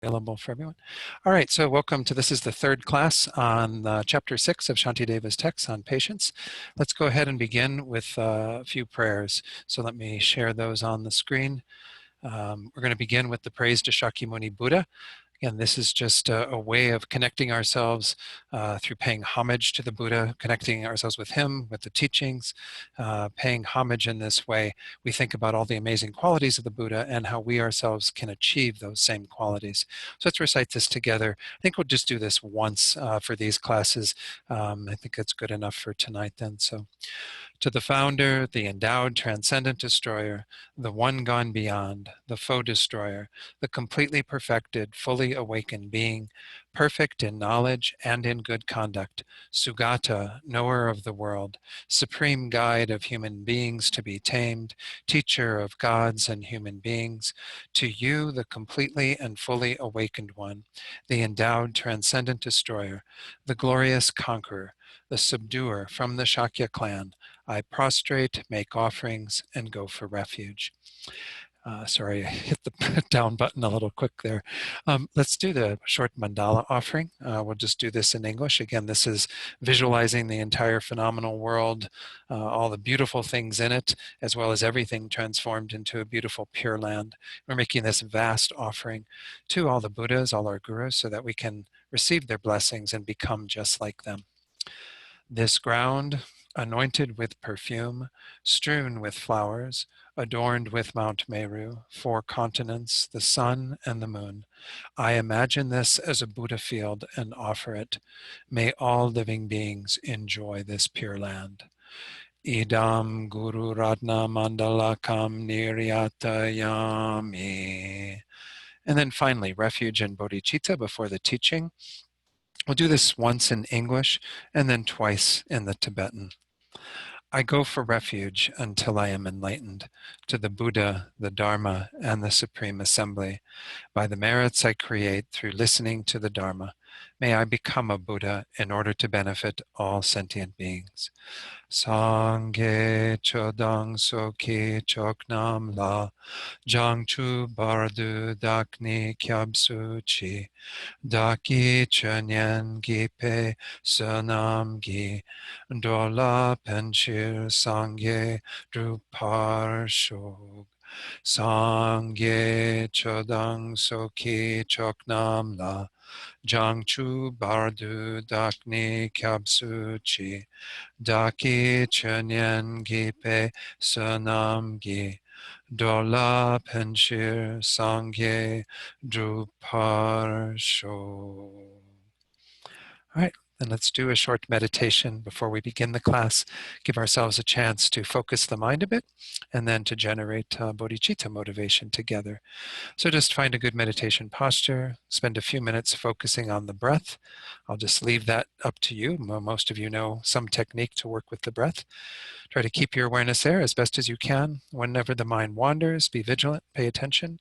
available for everyone. All right, so welcome to, this is the third class on chapter 6 of Shantideva's text on patience. Let's go ahead and begin with a few prayers. So let me share those on the screen. We're going to begin with the praise to Shakimuni Buddha. Again, this is just a way of connecting ourselves through paying homage to the Buddha, connecting ourselves with him, with the teachings, paying homage in this way. We think about all the amazing qualities of the Buddha and how we ourselves can achieve those same qualities. So let's recite this together. I think we'll just do this once for these classes. I think that's good enough for tonight then. So, to the founder, the endowed transcendent destroyer, the one gone beyond, the foe destroyer, the completely perfected, fully awakened being, perfect in knowledge and in good conduct, Sugata, knower of the world, supreme guide of human beings to be tamed, teacher of gods and human beings, to you, the completely and fully awakened one, the endowed transcendent destroyer, the glorious conqueror, the subduer from the Shakya clan, I prostrate, make offerings, and go for refuge. Sorry, I hit the down button a little quick there. Let's do the short mandala offering. We'll just do this in English. Again, this is visualizing the entire phenomenal world, all the beautiful things in it, as well as everything transformed into a beautiful pure land. We're making this vast offering to all the Buddhas, all our gurus, so that we can receive their blessings and become just like them. This ground, anointed with perfume, strewn with flowers, adorned with Mount Meru, 4 continents, the sun and the moon. I imagine this as a Buddha field and offer it. May all living beings enjoy this pure land. Idam Guru Ratna Mandalakam Niryatayami. And then finally, refuge and bodhicitta before the teaching. We'll do this once in English and then twice in the Tibetan. I go for refuge until I am enlightened to the Buddha, the Dharma, and the Supreme Assembly. By the merits I create through listening to the Dharma, may I become a Buddha in order to benefit all sentient beings. Sangye chodang soki choknam la jangchu bardu dakni kyabsu chi daki chanyan gipe sunam gi dola penchir sangye drupar shog sangye chodang soki choknam la jangchu bardu dakni kyabsu chi daki chanyan gipe sunam gi Dola Penshir Sangye Drupar Sho. All right, then let's do a short meditation before we begin the class. Give ourselves a chance to focus the mind a bit and then to generate bodhicitta motivation together. So just find a good meditation posture, spend a few minutes focusing on the breath. I'll just leave that up to you. Most of you know some technique to work with the breath. Try to keep your awareness there as best as you can. Whenever the mind wanders, be vigilant, pay attention,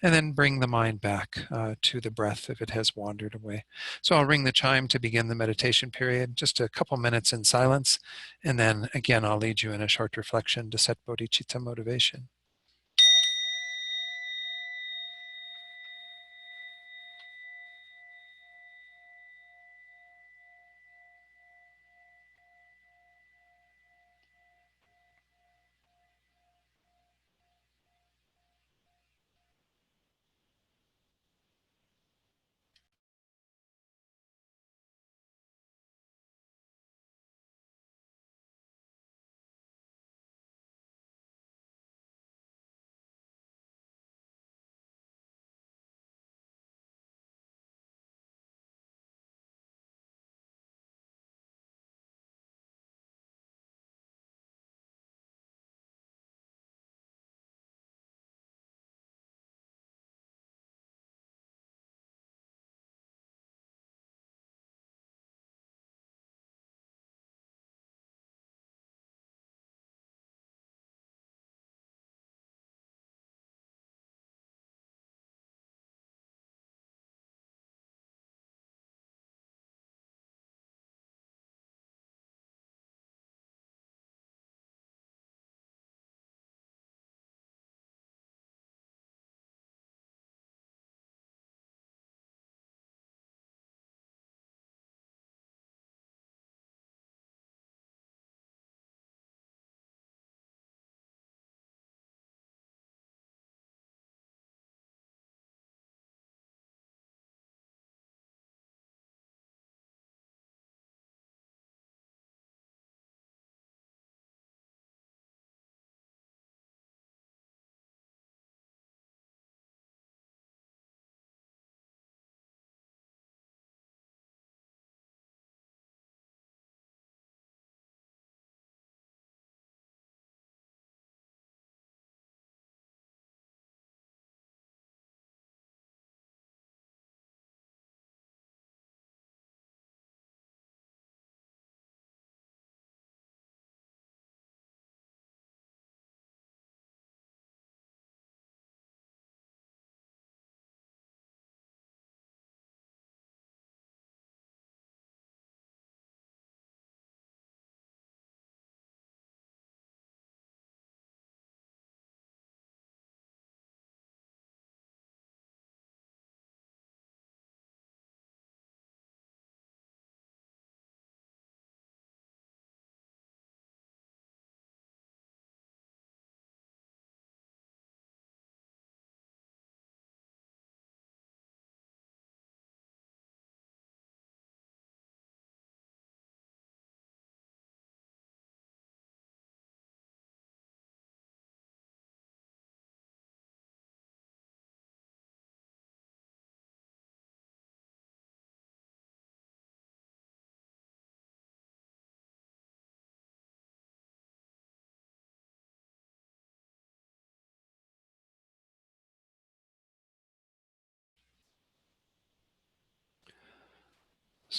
and then bring the mind back to the breath if it has wandered away. So I'll ring the chime to begin the meditation period, just a couple minutes in silence, and then again I'll lead you in a short reflection to set bodhicitta motivation.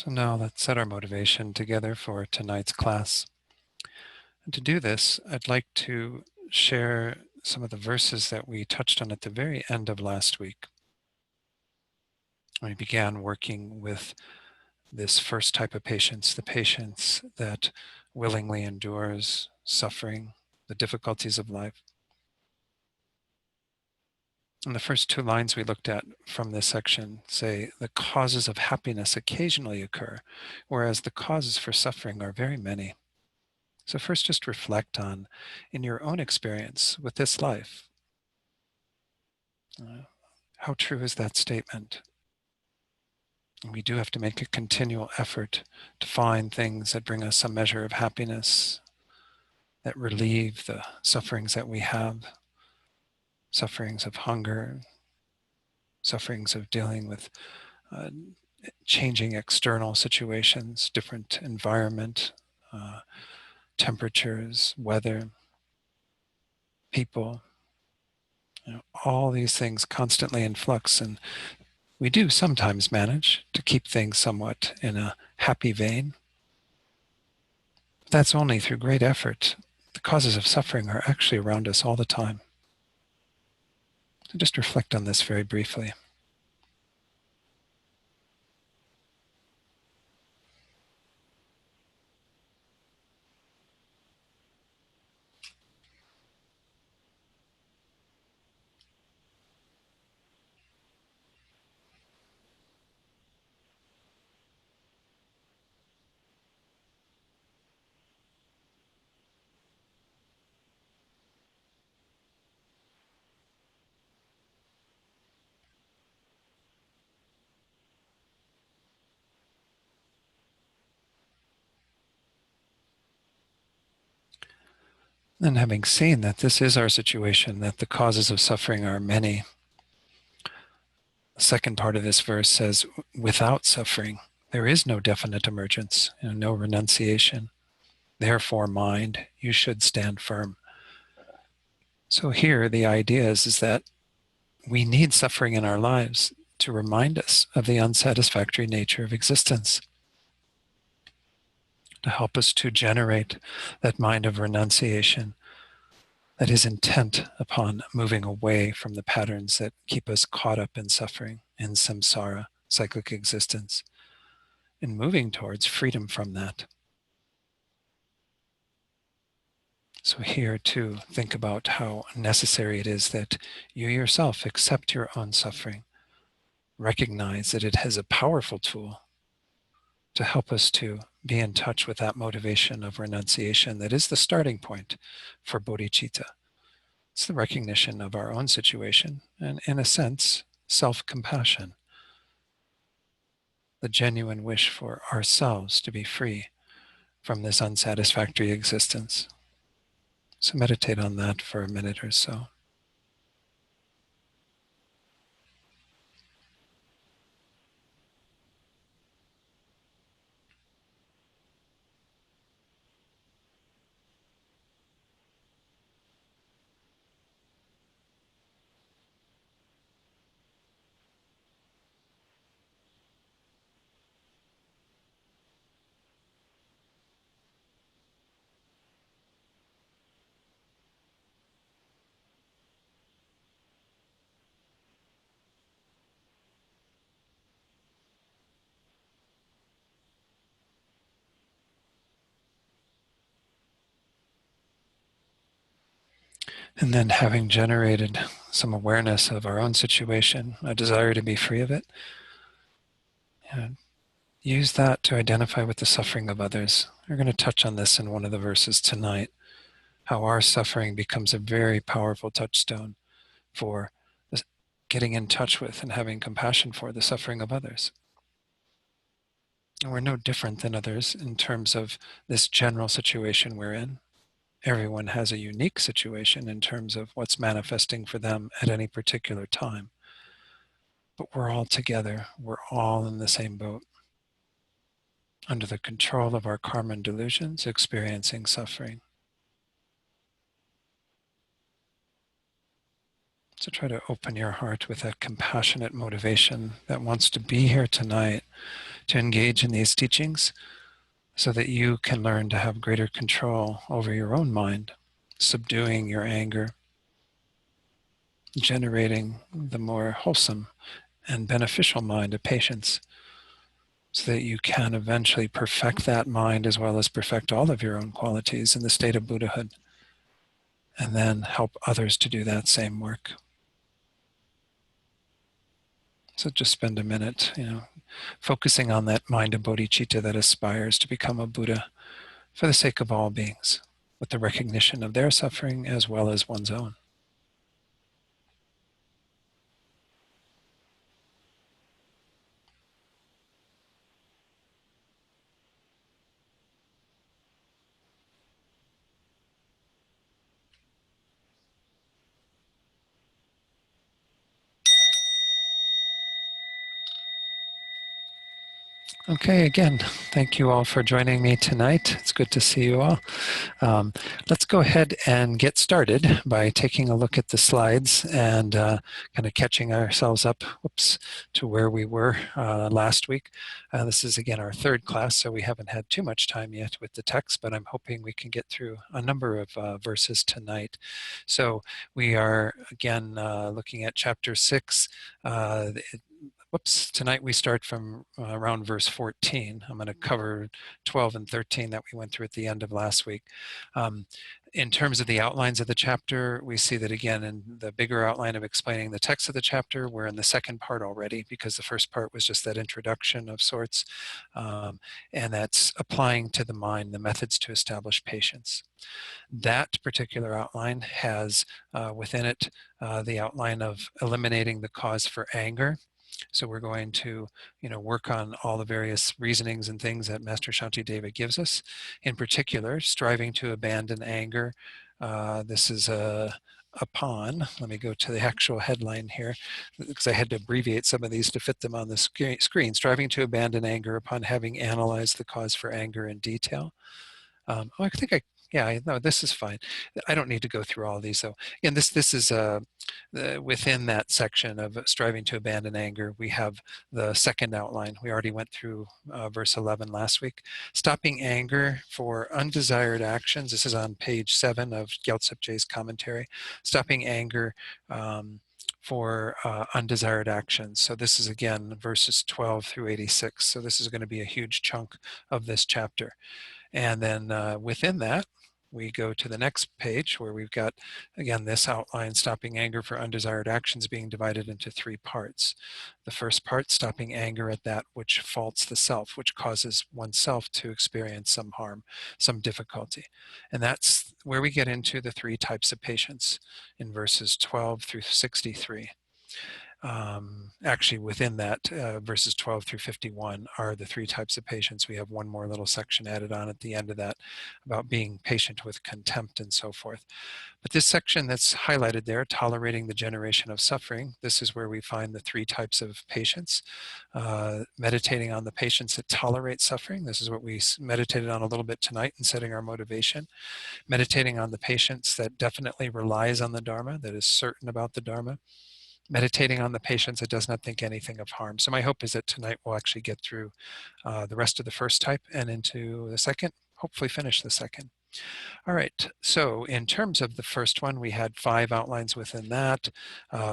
So now let's set our motivation together for tonight's class. And to do this, I'd like to share some of the verses that we touched on at the very end of last week. We began working with this first type of patience, the patience that willingly endures suffering, the difficulties of life. And the first two lines we looked at from this section say, the causes of happiness occasionally occur, whereas the causes for suffering are very many. So first, just reflect on, in your own experience with this life, how true is that statement? And we do have to make a continual effort to find things that bring us some measure of happiness, that relieve the sufferings that we have, sufferings of hunger, sufferings of dealing with changing external situations, different environment, temperatures, weather, people, all these things constantly in flux. And we do sometimes manage to keep things somewhat in a happy vein. But that's only through great effort. The causes of suffering are actually around us all the time. So just reflect on this very briefly. And having seen that this is our situation, that the causes of suffering are many, the second part of this verse says, without suffering, there is no definite emergence, no renunciation. Therefore, mind, you should stand firm. So here the idea is that we need suffering in our lives to remind us of the unsatisfactory nature of existence, to help us to generate that mind of renunciation that is intent upon moving away from the patterns that keep us caught up in suffering, in samsara, cyclic existence, and moving towards freedom from that. So here too, think about how necessary it is that you yourself accept your own suffering, recognize that it has a powerful tool to help us to be in touch with that motivation of renunciation that is the starting point for bodhicitta. It's the recognition of our own situation and, in a sense, self-compassion, the genuine wish for ourselves to be free from this unsatisfactory existence. So meditate on that for a minute or so. And then having generated some awareness of our own situation, a desire to be free of it, and use that to identify with the suffering of others. We're going to touch on this in one of the verses tonight, how our suffering becomes a very powerful touchstone for getting in touch with and having compassion for the suffering of others. And we're no different than others in terms of this general situation we're in. Everyone has a unique situation in terms of what's manifesting for them at any particular time. But we're all together. We're all in the same boat, under the control of our karma and delusions, experiencing suffering. So try to open your heart with that compassionate motivation that wants to be here tonight to engage in these teachings so that you can learn to have greater control over your own mind, subduing your anger, generating the more wholesome and beneficial mind of patience, so that you can eventually perfect that mind as well as perfect all of your own qualities in the state of Buddhahood, and then help others to do that same work. So just spend a minute, focusing on that mind of bodhicitta that aspires to become a Buddha for the sake of all beings, with the recognition of their suffering as well as one's own. Okay, again, thank you all for joining me tonight. It's good to see you all. Let's go ahead and get started by taking a look at the slides and kind of catching ourselves up, to where we were last week. This is again our third class, so we haven't had too much time yet with the text, but I'm hoping we can get through a number of verses tonight. So we are again looking at chapter 6. Tonight we start from around verse 14. I'm going to cover 12 and 13 that we went through at the end of last week. In terms of the outlines of the chapter, we see that again in the bigger outline of explaining the text of the chapter, we're in the second part already, because the first part was just that introduction of sorts, and that's applying to the mind the methods to establish patience. That particular outline has within it the outline of eliminating the cause for anger. So we're going to, work on all the various reasonings and things that Master Shantideva gives us. In particular, striving to abandon anger. This is upon, let me go to the actual headline here, because I had to abbreviate some of these to fit them on the screen. Striving to abandon anger upon having analyzed the cause for anger in detail. I think no, this is fine. I don't need to go through all of these though. Again, this is within that section of striving to abandon anger, we have the second outline. We already went through verse 11 last week. Stopping anger for undesired actions. This is on page 7 of Gyaltsab Je's commentary. Stopping anger for undesired actions. So this is again verses 12 through 86. So this is going to be a huge chunk of this chapter. And then within that, we go to the next page where we've got, again, this outline, stopping anger for undesired actions, being divided into 3 parts. The first part, stopping anger at that which faults the self, which causes oneself to experience some harm, some difficulty. And that's where we get into the 3 types of patience in verses 12 through 63. Actually, within that, verses 12 through 51 are the 3 types of patience. We have one more little section added on at the end of that about being patient with contempt and so forth. But this section that's highlighted there, tolerating the generation of suffering, this is where we find the 3 types of patience. Meditating on the patience that tolerates suffering. This is what we meditated on a little bit tonight in setting our motivation. Meditating on the patience that definitely relies on the Dharma, that is certain about the Dharma. Meditating on the patience that does not think anything of harm. So my hope is that tonight we'll actually get through the rest of the first type and into the second, hopefully finish the second. All right, so in terms of the first one, we had 5 outlines within that.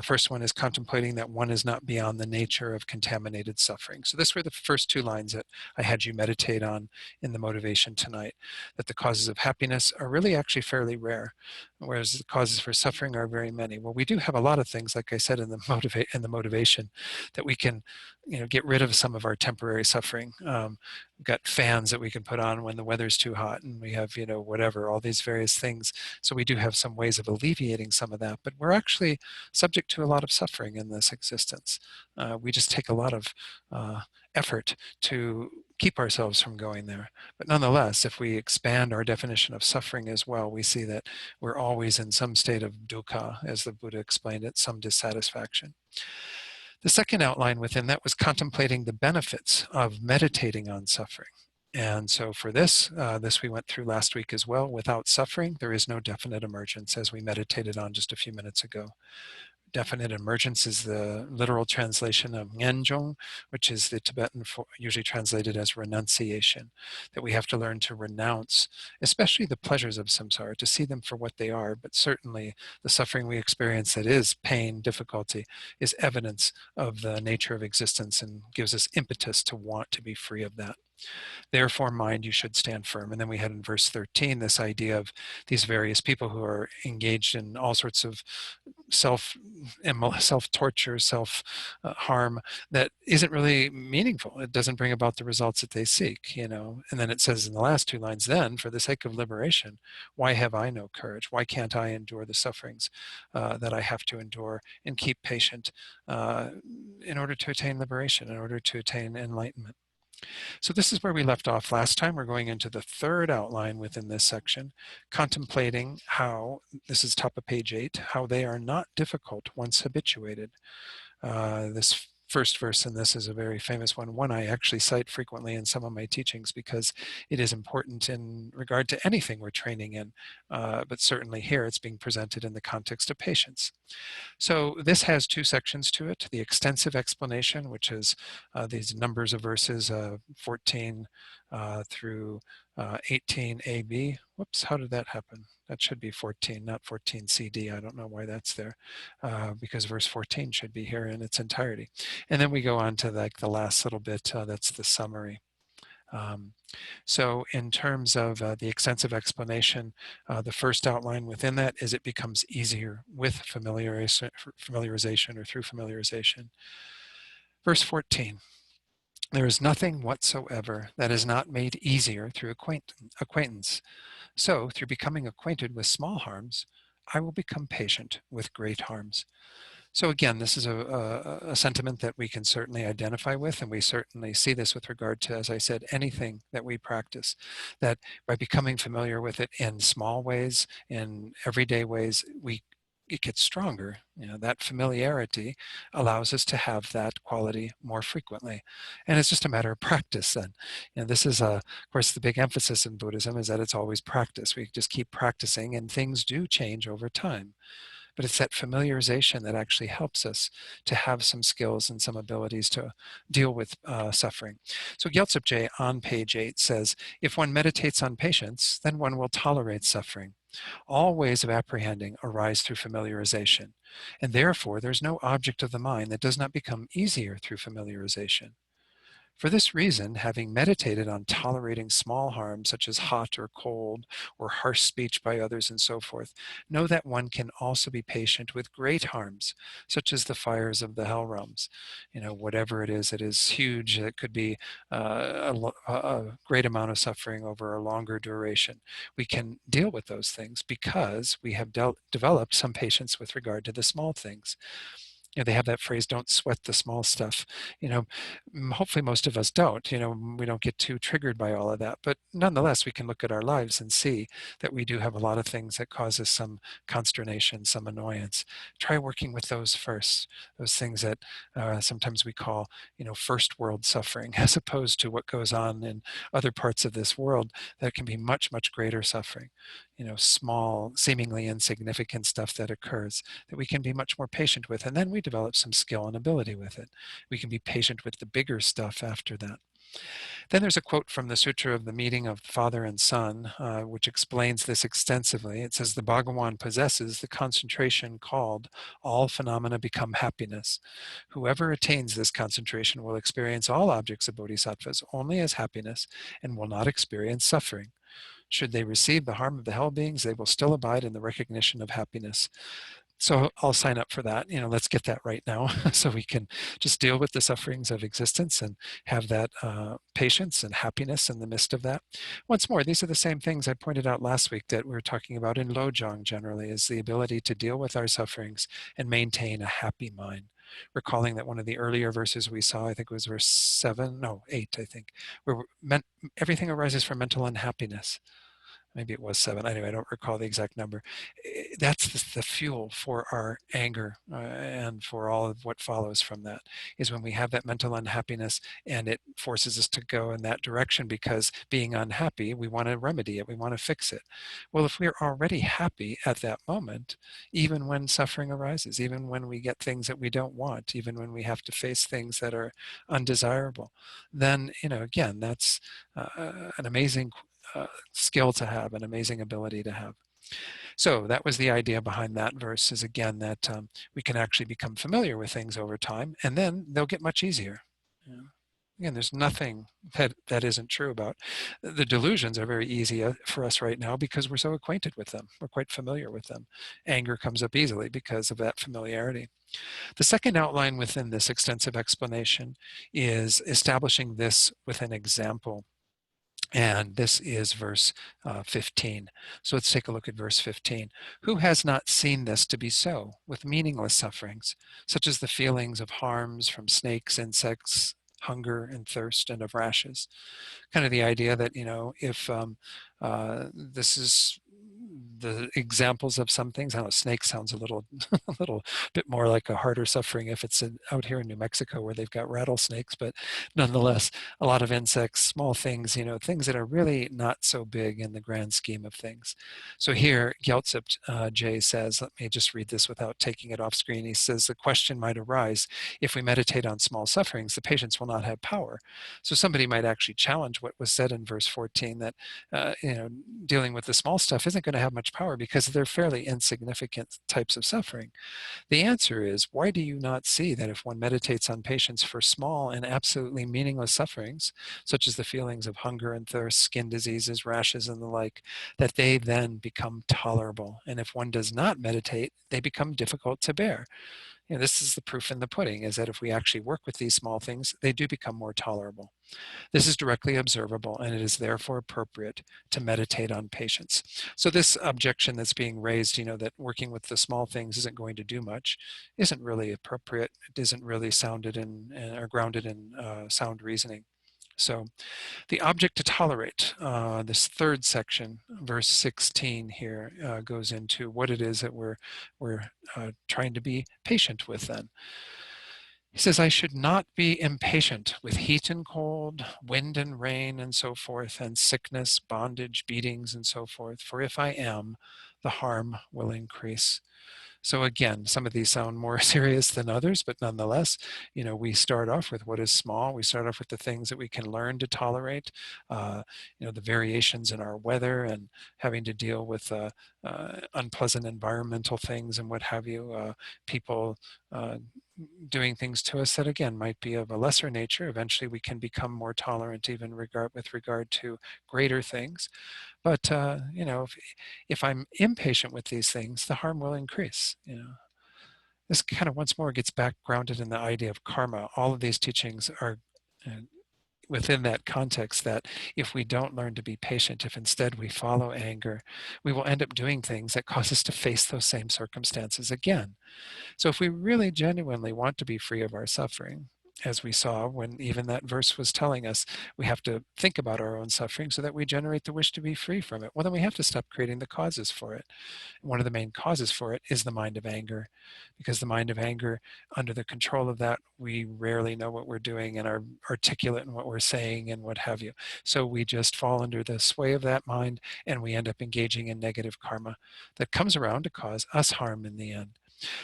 First one is contemplating that one is not beyond the nature of contaminated suffering. So this were the first 2 lines that I had you meditate on in the motivation tonight, that the causes of happiness are really actually fairly rare, whereas the causes for suffering are very many. Well, we do have a lot of things, like I said in the motivation, that we can get rid of some of our temporary suffering. We've got fans that we can put on when the weather's too hot, and we have, whatever, all these various things. So we do have some ways of alleviating some of that, but we're actually subject to a lot of suffering in this existence. We just take a lot of effort to keep ourselves from going there. But nonetheless, if we expand our definition of suffering as well, we see that we're always in some state of dukkha, as the Buddha explained it, some dissatisfaction. The second outline within that was contemplating the benefits of meditating on suffering. And so for this we went through last week as well. Without suffering, there is no definite emergence, as we meditated on just a few minutes ago. definite emergence is the literal translation of ngenjong, which is the Tibetan usually translated as renunciation, that we have to learn to renounce, especially the pleasures of samsara, to see them for what they are, but certainly the suffering we experience that is pain, difficulty, is evidence of the nature of existence and gives us impetus to want to be free of that. Therefore, mind, you should stand firm. And then we had in verse 13 this idea of these various people who are engaged in all sorts of self-torture, self-harm that isn't really meaningful. It doesn't bring about the results that they seek, you know. And then it says in the last two lines, then, for the sake of liberation, why have I no courage? Why can't I endure the sufferings that I have to endure and keep patient in order to attain liberation, in order to attain enlightenment? So this is where we left off last time. We're going into the third outline within this section, contemplating how, this is top of page 8, how they are not difficult once habituated. This first verse in this is a very famous one I actually cite frequently in some of my teachings because it is important in regard to anything we're training in, but certainly here it's being presented in the context of patience. So this has two sections to it, the extensive explanation, which is these numbers of verses 14 through 18 AB. Whoops, how did that happen? That should be 14, not 14 CD. I don't know why that's there, because verse 14 should be here in its entirety. And then we go on to like the last little bit, that's the summary. So in terms of the extensive explanation, the first outline within that is it becomes easier with familiarization or through familiarization. Verse 14, there is nothing whatsoever that is not made easier through acquaintance. So through becoming acquainted with small harms, I will become patient with great harms. So again, this is a sentiment that we can certainly identify with, and we certainly see this with regard to, as I said, anything that we practice, that by becoming familiar with it in small ways, in everyday ways, it gets stronger. You know, that familiarity allows us to have that quality more frequently. And it's just a matter of practice then. You know, this is, of course, the big emphasis in Buddhism is that it's always practice. We just keep practicing and things do change over time. But it's that familiarization that actually helps us to have some skills and some abilities to deal with suffering. So Gyaltsab Je on page 8 says, if one meditates on patience, then one will tolerate suffering. All ways of apprehending arise through familiarization, and therefore there's no object of the mind that does not become easier through familiarization. For this reason, having meditated on tolerating small harms such as hot or cold or harsh speech by others and so forth, know that one can also be patient with great harms, such as the fires of the hell realms. You know, whatever it is huge. It could be a great amount of suffering over a longer duration. We can deal with those things because we have developed some patience with regard to the small things. You know, they have that phrase, don't sweat the small stuff. You know, hopefully most of us don't, you know, we don't get too triggered by all of that. But nonetheless, we can look at our lives and see that we do have a lot of things that cause us some consternation, some annoyance. Try working with those first, those things that sometimes we call, you know, first world suffering, as opposed to what goes on in other parts of this world that can be much, much greater suffering. You know, small, seemingly insignificant stuff that occurs that we can be much more patient with. And then we develop some skill and ability with it. We can be patient with the bigger stuff after that. Then there's a quote from the Sutra of the Meeting of Father and Son, which explains this extensively. It says, the Bhagawan possesses the concentration called all phenomena become happiness. Whoever attains this concentration will experience all objects of bodhisattvas only as happiness and will not experience suffering. Should they receive the harm of the hell beings, they will still abide in the recognition of happiness. So I'll sign up for that. You know, let's get that right now so we can just deal with the sufferings of existence and have that patience and happiness in the midst of that. Once more, these are the same things I pointed out last week that we were talking about in Lojong generally, is the ability to deal with our sufferings and maintain a happy mind. Recalling that one of the earlier verses we saw, I think it was verse 8, I think, where everything arises from mental unhappiness. maybe it was 7. Anyway, I don't recall the exact number. That's the fuel for our anger and for all of what follows from that, is when we have that mental unhappiness and it forces us to go in that direction, because being unhappy, we want to remedy it, we want to fix it. Well, if we're already happy at that moment, even when suffering arises, even when we get things that we don't want, even when we have to face things that are undesirable, then, again, that's an amazing skill to have, an amazing ability to have. So that was the idea behind that verse, is again that we can actually become familiar with things over time, and then they'll get much easier. Again, there's nothing that isn't true about. The delusions are very easy for us right now because we're so acquainted with them. We're quite familiar with them. Anger comes up easily because of that familiarity. The second outline within this extensive explanation is establishing this with an example. And this is verse 15. So let's take a look at verse 15. Who has not seen this to be so with meaningless sufferings, such as the feelings of harms from snakes, insects, hunger and thirst, and of rashes? Kind of the idea that, if this is the examples of some things. I don't know, snake sounds a little a little bit more like a harder suffering if it's out here in New Mexico where they've got rattlesnakes, but nonetheless, a lot of insects, small things, things that are really not so big in the grand scheme of things. So here, Gyaltsab J says, let me just read this without taking it off screen. He says, the question might arise, if we meditate on small sufferings, the patience will not have power. So somebody might actually challenge what was said in verse 14, that dealing with the small stuff isn't going to have much power because they're fairly insignificant types of suffering. The answer is, why do you not see that if one meditates on patience for small and absolutely meaningless sufferings, such as the feelings of hunger and thirst, skin diseases, rashes, and the like, that they then become tolerable? And if one does not meditate, they become difficult to bear. This is the proof in the pudding, is that if we actually work with these small things, they do become more tolerable. This is directly observable, and it is therefore appropriate to meditate on patience. So this objection that's being raised, that working with the small things isn't going to do much, isn't really appropriate. It isn't really sounded in or grounded in sound reasoning. So the object to tolerate, this third section, verse 16 here, goes into what it is that we're trying to be patient with then. He says, I should not be impatient with heat and cold, wind and rain, and so forth, and sickness, bondage, beatings, and so forth. For if I am, the harm will increase. So again, some of these sound more serious than others, but nonetheless, we start off with what is small. We start off with the things that we can learn to tolerate, the variations in our weather and having to deal with unpleasant environmental things and what have you, people doing things to us that, again, might be of a lesser nature. Eventually, we can become more tolerant even with regard to greater things. But, if I'm impatient with these things, the harm will increase. This kind of once more gets back grounded in the idea of karma. All of these teachings are within that context, that if we don't learn to be patient, if instead we follow anger, we will end up doing things that cause us to face those same circumstances again. So if we really genuinely want to be free of our suffering, as we saw when even that verse was telling us, we have to think about our own suffering so that we generate the wish to be free from it. Well, then we have to stop creating the causes for it. One of the main causes for it is the mind of anger, because the mind of anger, under the control of that, we rarely know what we're doing and are articulate in what we're saying and what have you. So we just fall under the sway of that mind, and we end up engaging in negative karma that comes around to cause us harm in the end.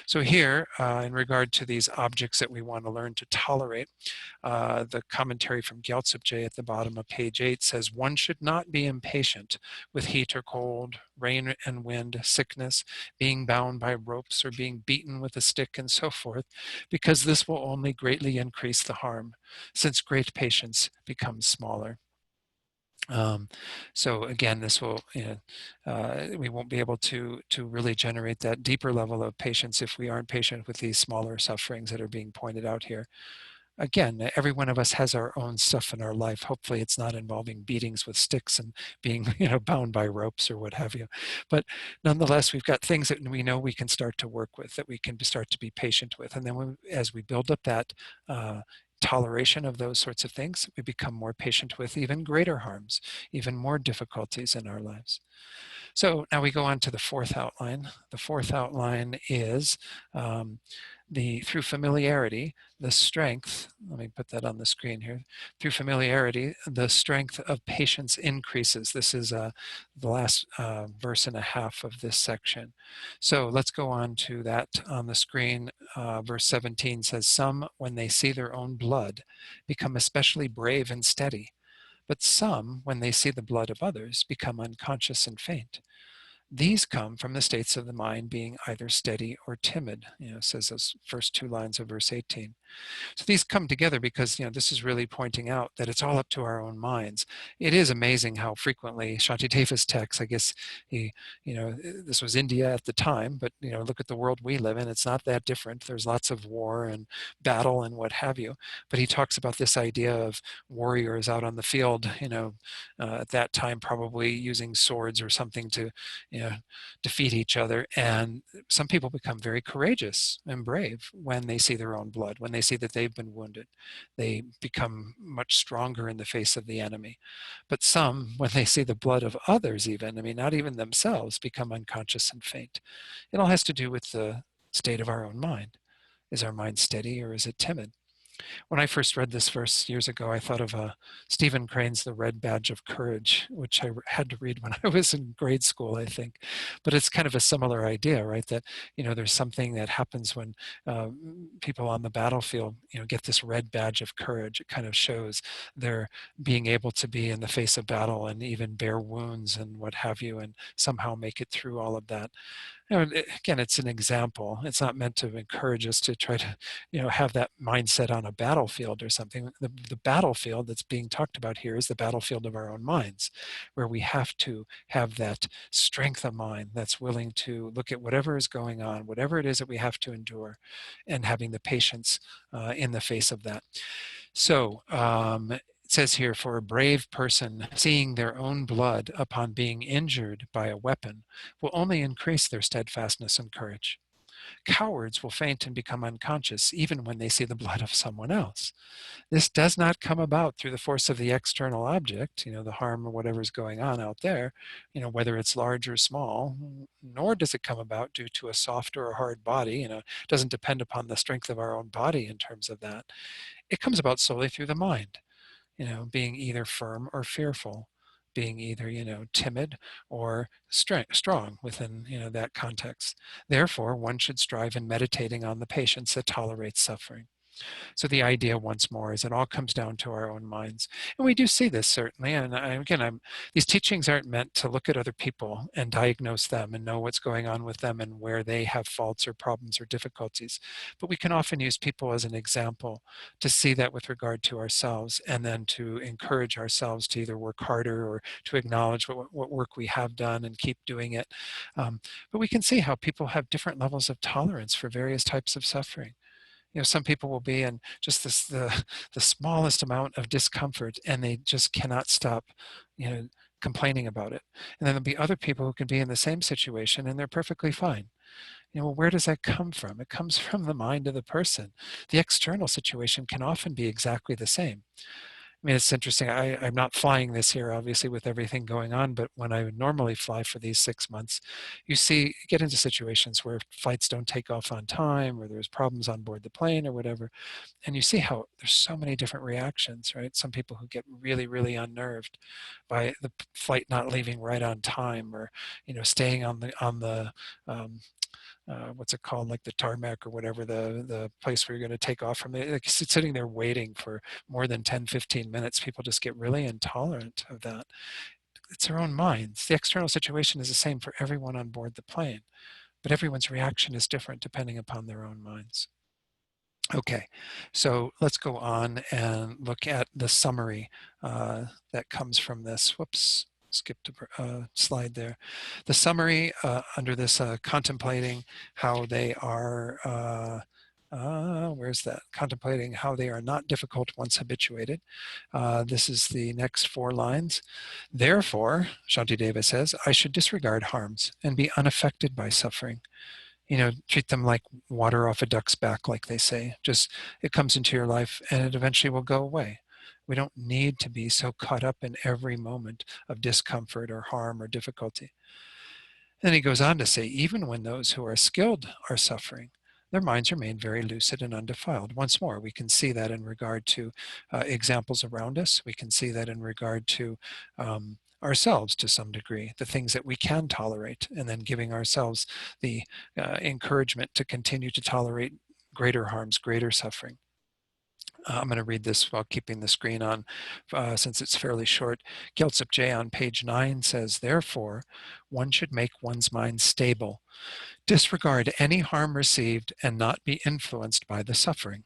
So here, in regard to these objects that we want to learn to tolerate, the commentary from Gyaltsab J at the bottom of page 8 says, one should not be impatient with heat or cold, rain and wind, sickness, being bound by ropes, or being beaten with a stick, and so forth, because this will only greatly increase the harm, since great patience becomes smaller. So again, this will, we won't be able to really generate that deeper level of patience if we aren't patient with these smaller sufferings that are being pointed out here. Again, every one of us has our own stuff in our life. Hopefully it's not involving beatings with sticks and being, bound by ropes or what have you. But nonetheless, we've got things that we know we can start to work with, that we can start to be patient with. And then as we build up that toleration of those sorts of things, we become more patient with even greater harms, even more difficulties in our lives. So now we go on to the fourth outline. The fourth outline is through familiarity, the strength, let me put that on the screen here. Through familiarity, the strength of patience increases. This is the last verse and a half of this section. So let's go on to that on the screen. Verse 17 says, some, when they see their own blood, become especially brave and steady. But some, when they see the blood of others, become unconscious and faint. These come from the states of the mind being either steady or timid, says those first two lines of verse 18. So these come together because, this is really pointing out that it's all up to our own minds. It is amazing how frequently Shantideva's texts, I guess this was India at the time, but, look at the world we live in. It's not that different. There's lots of war and battle and what have you. But he talks about this idea of warriors out on the field, at that time probably using swords or something to, defeat each other. And some people become very courageous and brave when they see their own blood, when they see that they've been wounded. They become much stronger in the face of the enemy. But some, when they see the blood of others even, not even themselves, become unconscious and faint. It all has to do with the state of our own mind. Is our mind steady or is it timid? When I first read this verse years ago, I thought of Stephen Crane's The Red Badge of Courage, which I had to read when I was in grade school, I think. But it's kind of a similar idea, right? That, there's something that happens when people on the battlefield, get this red badge of courage. It kind of shows their being able to be in the face of battle and even bear wounds and what have you, and somehow make it through all of that. Again, it's an example. It's not meant to encourage us to try to, have that mindset on a battlefield or something. The battlefield that's being talked about here is the battlefield of our own minds, where we have to have that strength of mind that's willing to look at whatever is going on, whatever it is that we have to endure, and having the patience in the face of that. So, it says here, for a brave person, seeing their own blood upon being injured by a weapon will only increase their steadfastness and courage. Cowards will faint and become unconscious even when they see the blood of someone else. This does not come about through the force of the external object, the harm or whatever's going on out there, whether it's large or small, nor does it come about due to a soft or a hard body. It doesn't depend upon the strength of our own body in terms of that. It comes about solely through the mind. Being either firm or fearful, being either, timid or strong within, that context. Therefore, one should strive in meditating on the patience that tolerates suffering. So the idea once more is it all comes down to our own minds. And we do see this certainly. And these teachings aren't meant to look at other people and diagnose them and know what's going on with them and where they have faults or problems or difficulties. But we can often use people as an example to see that with regard to ourselves, and then to encourage ourselves to either work harder or to acknowledge what work we have done and keep doing it. But we can see how people have different levels of tolerance for various types of suffering. Some people will be in just the smallest amount of discomfort and they just cannot stop, complaining about it. And then there'll be other people who can be in the same situation and they're perfectly fine. Well, where does that come from? It comes from the mind of the person. The external situation can often be exactly the same. It's interesting. I'm not flying this year, obviously, with everything going on, but when I would normally fly for these 6 months, you get into situations where flights don't take off on time, or there's problems on board the plane or whatever. And you see how there's so many different reactions, right? Some people who get really, really unnerved by the flight not leaving right on time, or, staying on the what's it called, like the tarmac or whatever, the place where you're going to take off from, like sitting there waiting for more than 10-15 minutes. People just get really intolerant of that. It's their own minds. The external situation is the same for everyone on board the plane, but everyone's reaction is different depending upon their own minds. Okay, so let's go on and look at the summary that comes from this. Whoops, skipped a slide there. The summary under this contemplating how they are, where's that? Contemplating how they are not difficult once habituated. This is the next 4 lines. Therefore, Shantideva says, I should disregard harms and be unaffected by suffering. treat them like water off a duck's back, like they say. Just, it comes into your life and it eventually will go away. We don't need to be so caught up in every moment of discomfort or harm or difficulty. And he goes on to say, even when those who are skilled are suffering, their minds remain very lucid and undefiled. Once more, we can see that in regard to examples around us. We can see that in regard to ourselves to some degree, the things that we can tolerate, and then giving ourselves the encouragement to continue to tolerate greater harms, greater suffering. I'm going to read this while keeping the screen on since it's fairly short. Gyaltsab Je on page 9 says, therefore, one should make one's mind stable, disregard any harm received, and not be influenced by the suffering.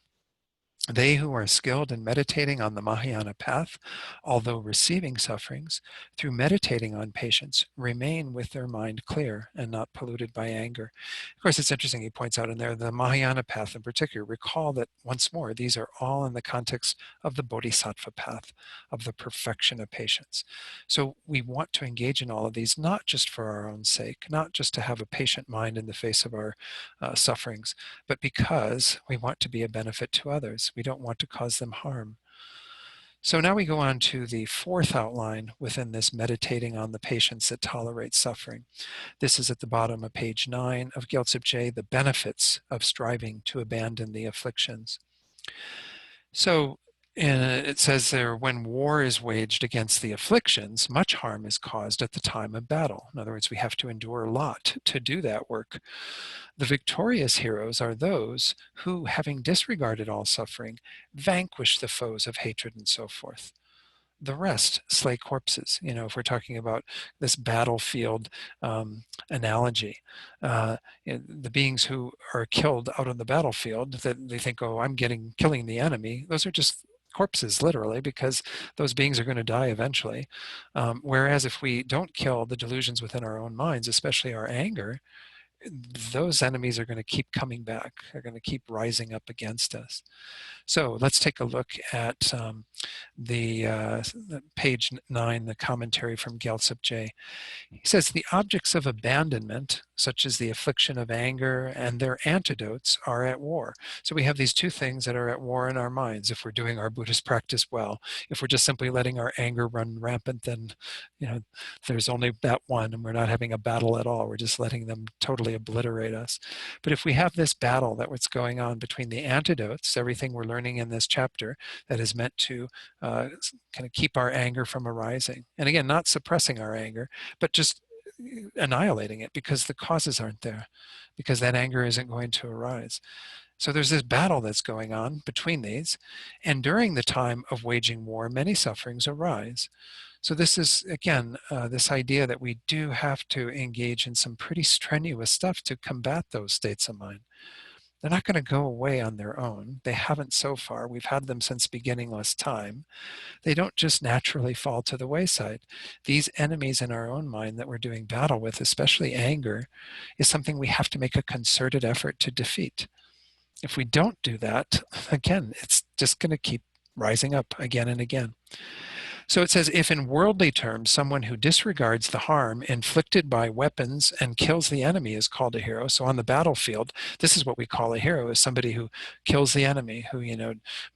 They who are skilled in meditating on the Mahayana path, although receiving sufferings, through meditating on patience, remain with their mind clear and not polluted by anger. Of course, it's interesting, he points out in there, the Mahayana path in particular. Recall that, once more, these are all in the context of the Bodhisattva path, of the perfection of patience. So we want to engage in all of these, not just for our own sake, not just to have a patient mind in the face of our sufferings, but because we want to be a benefit to others. We don't want to cause them harm. So now we go on to the fourth outline within this meditating on the patience that tolerates suffering. This is at the bottom of page 9 of Gyaltsab Je, the benefits of striving to abandon the afflictions. So it says there, when war is waged against the afflictions, much harm is caused at the time of battle. In other words, we have to endure a lot to do that work. The victorious heroes are those who, having disregarded all suffering, vanquish the foes of hatred and so forth. The rest slay corpses. If we're talking about this battlefield analogy, the beings who are killed out on the battlefield, that they think, oh, I'm killing the enemy, those are just corpses, literally, because those beings are going to die eventually. Whereas if we don't kill the delusions within our own minds, especially our anger, those enemies are going to keep coming back. They're going to keep rising up against us. So let's take a look at the page 9, the commentary from Gyaltsab Je. He says, the objects of abandonment, such as the affliction of anger and their antidotes, are at war. So we have these two things that are at war in our minds. If we're doing our Buddhist practice well, if we're just simply letting our anger run rampant, then there's only that one, and we're not having a battle at all. We're just letting them totally obliterate us. But if we have this battle what's going on between the antidotes, everything we're learning in this chapter that is meant to kind of keep our anger from arising. And again, not suppressing our anger, but just annihilating it, because the causes aren't there, because that anger isn't going to arise. So there's this battle that's going on between these, and during the time of waging war, many sufferings arise. So this is, again, this idea that we do have to engage in some pretty strenuous stuff to combat those states of mind. They're not going to go away on their own. They haven't so far. We've had them since beginningless time. They don't just naturally fall to the wayside. These enemies in our own mind that we're doing battle with, especially anger, is something we have to make a concerted effort to defeat. If we don't do that, again, it's just going to keep rising up again and again. So it says, if in worldly terms, someone who disregards the harm inflicted by weapons and kills the enemy is called a hero. So on the battlefield, this is what we call a hero, is somebody who kills the enemy, who,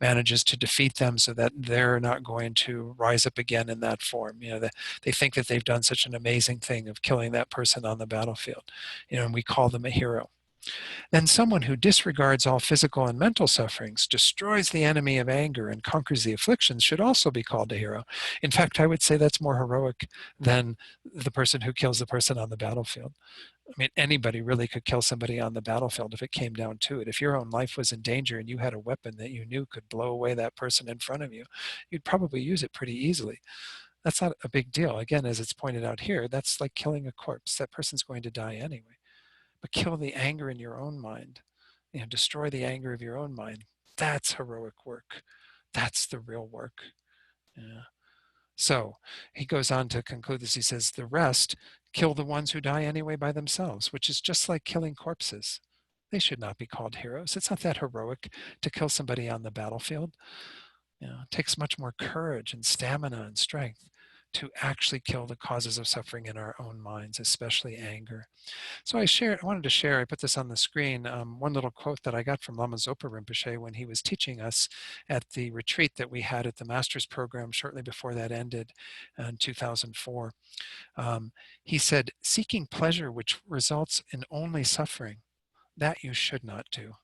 manages to defeat them so that they're not going to rise up again in that form. They think that they've done such an amazing thing of killing that person on the battlefield, and we call them a hero. Then someone who disregards all physical and mental sufferings, destroys the enemy of anger, and conquers the afflictions should also be called a hero. In fact, I would say that's more heroic than the person who kills the person on the battlefield. I mean, anybody really could kill somebody on the battlefield if it came down to it. If your own life was in danger and you had a weapon that you knew could blow away that person in front of you, you'd probably use it pretty easily. That's not a big deal. Again, as it's pointed out here, that's like killing a corpse. That person's going to die anyway. But kill the anger in your own mind, destroy the anger of your own mind. That's heroic work. That's the real work. Yeah. So he goes on to conclude this. He says, the rest kill the ones who die anyway by themselves, which is just like killing corpses. They should not be called heroes. It's not that heroic to kill somebody on the battlefield. It takes much more courage and stamina and strength to actually kill the causes of suffering in our own minds, especially anger. So I wanted to share, I put this on the screen, one little quote that I got from Lama Zopa Rinpoche when he was teaching us at the retreat that we had at the master's program shortly before that ended in 2004. He said, "Seeking pleasure which results in only suffering, that you should not do."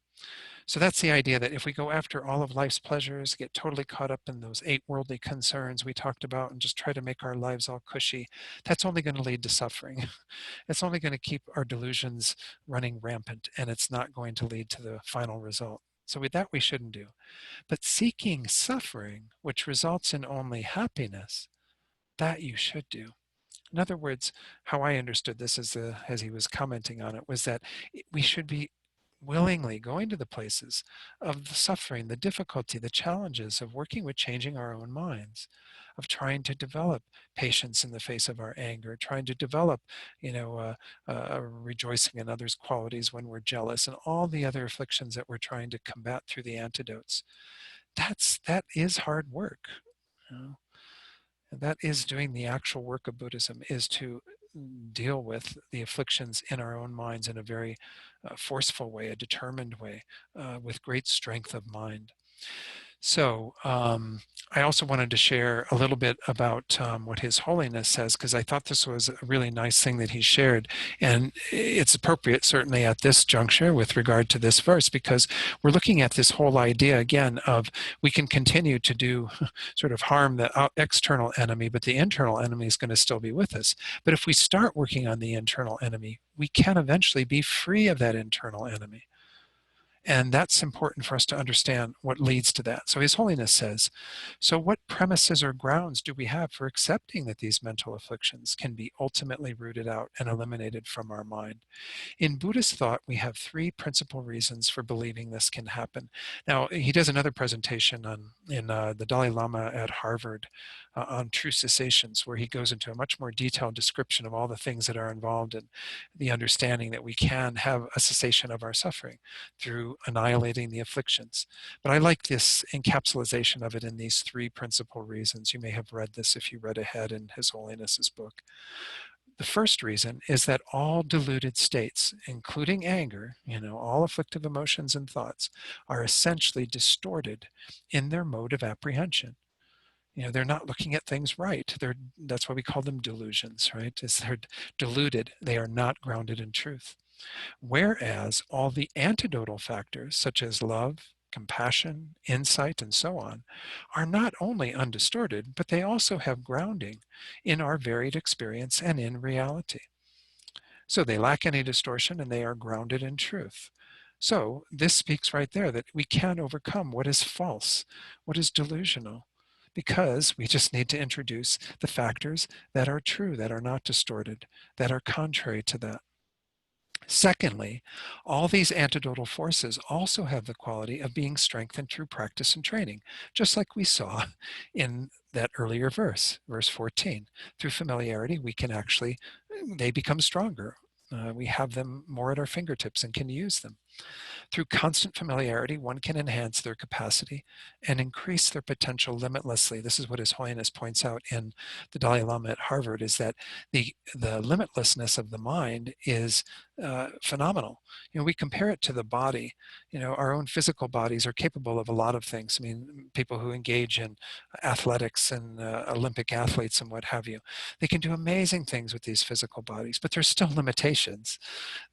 So that's the idea that if we go after all of life's pleasures, get totally caught up in those 8 worldly concerns we talked about and just try to make our lives all cushy, that's only going to lead to suffering. It's only going to keep our delusions running rampant, and it's not going to lead to the final result. So with that, we shouldn't do. But seeking suffering, which results in only happiness, that you should do. In other words, how I understood this as he was commenting on it was that we should be willingly going to the places of the suffering, the difficulty, the challenges of working with changing our own minds, of trying to develop patience in the face of our anger, trying to develop, rejoicing in others' qualities when we're jealous, and all the other afflictions that we're trying to combat through the antidotes. That is hard work. You know? And that is doing the actual work of Buddhism, is to deal with the afflictions in our own minds in a very forceful way, a determined way, with great strength of mind. So I also wanted to share a little bit about what His Holiness says, because I thought this was a really nice thing that he shared. And it's appropriate, certainly at this juncture with regard to this verse, because we're looking at this whole idea again of we can continue to do sort of harm the external enemy, but the internal enemy is going to still be with us. But if we start working on the internal enemy, we can eventually be free of that internal enemy. And that's important for us to understand what leads to that. So His Holiness says, so what premises or grounds do we have for accepting that these mental afflictions can be ultimately rooted out and eliminated from our mind? In Buddhist thought, we have 3 principal reasons for believing this can happen. Now, he does another presentation in the Dalai Lama at Harvard on true cessations, where he goes into a much more detailed description of all the things that are involved in the understanding that we can have a cessation of our suffering through annihilating the afflictions. But I like this encapsulation of it in these 3 principal reasons. You may have read this if you read ahead in His Holiness's book. The first reason is that all deluded states, including anger, all afflictive emotions and thoughts, are essentially distorted in their mode of apprehension. They're not looking at things right. That's why we call them delusions, right? They're deluded. They are not grounded in truth. Whereas all the antidotal factors, such as love, compassion, insight, and so on, are not only undistorted, but they also have grounding in our varied experience and in reality. So they lack any distortion and they are grounded in truth. So this speaks right there that we can overcome what is false, what is delusional, because we just need to introduce the factors that are true, that are not distorted, that are contrary to that. Secondly, all these antidotal forces also have the quality of being strengthened through practice and training, just like we saw in that earlier verse, verse 14. Through familiarity, they become stronger. We have them more at our fingertips and can use them. Through constant familiarity, one can enhance their capacity and increase their potential limitlessly. This is what His Holiness points out in the Dalai Lama at Harvard, is that the limitlessness of the mind is phenomenal. We compare it to the body. Our own physical bodies are capable of a lot of things. I mean, people who engage in athletics and Olympic athletes and what have you, they can do amazing things with these physical bodies, but there's still limitations.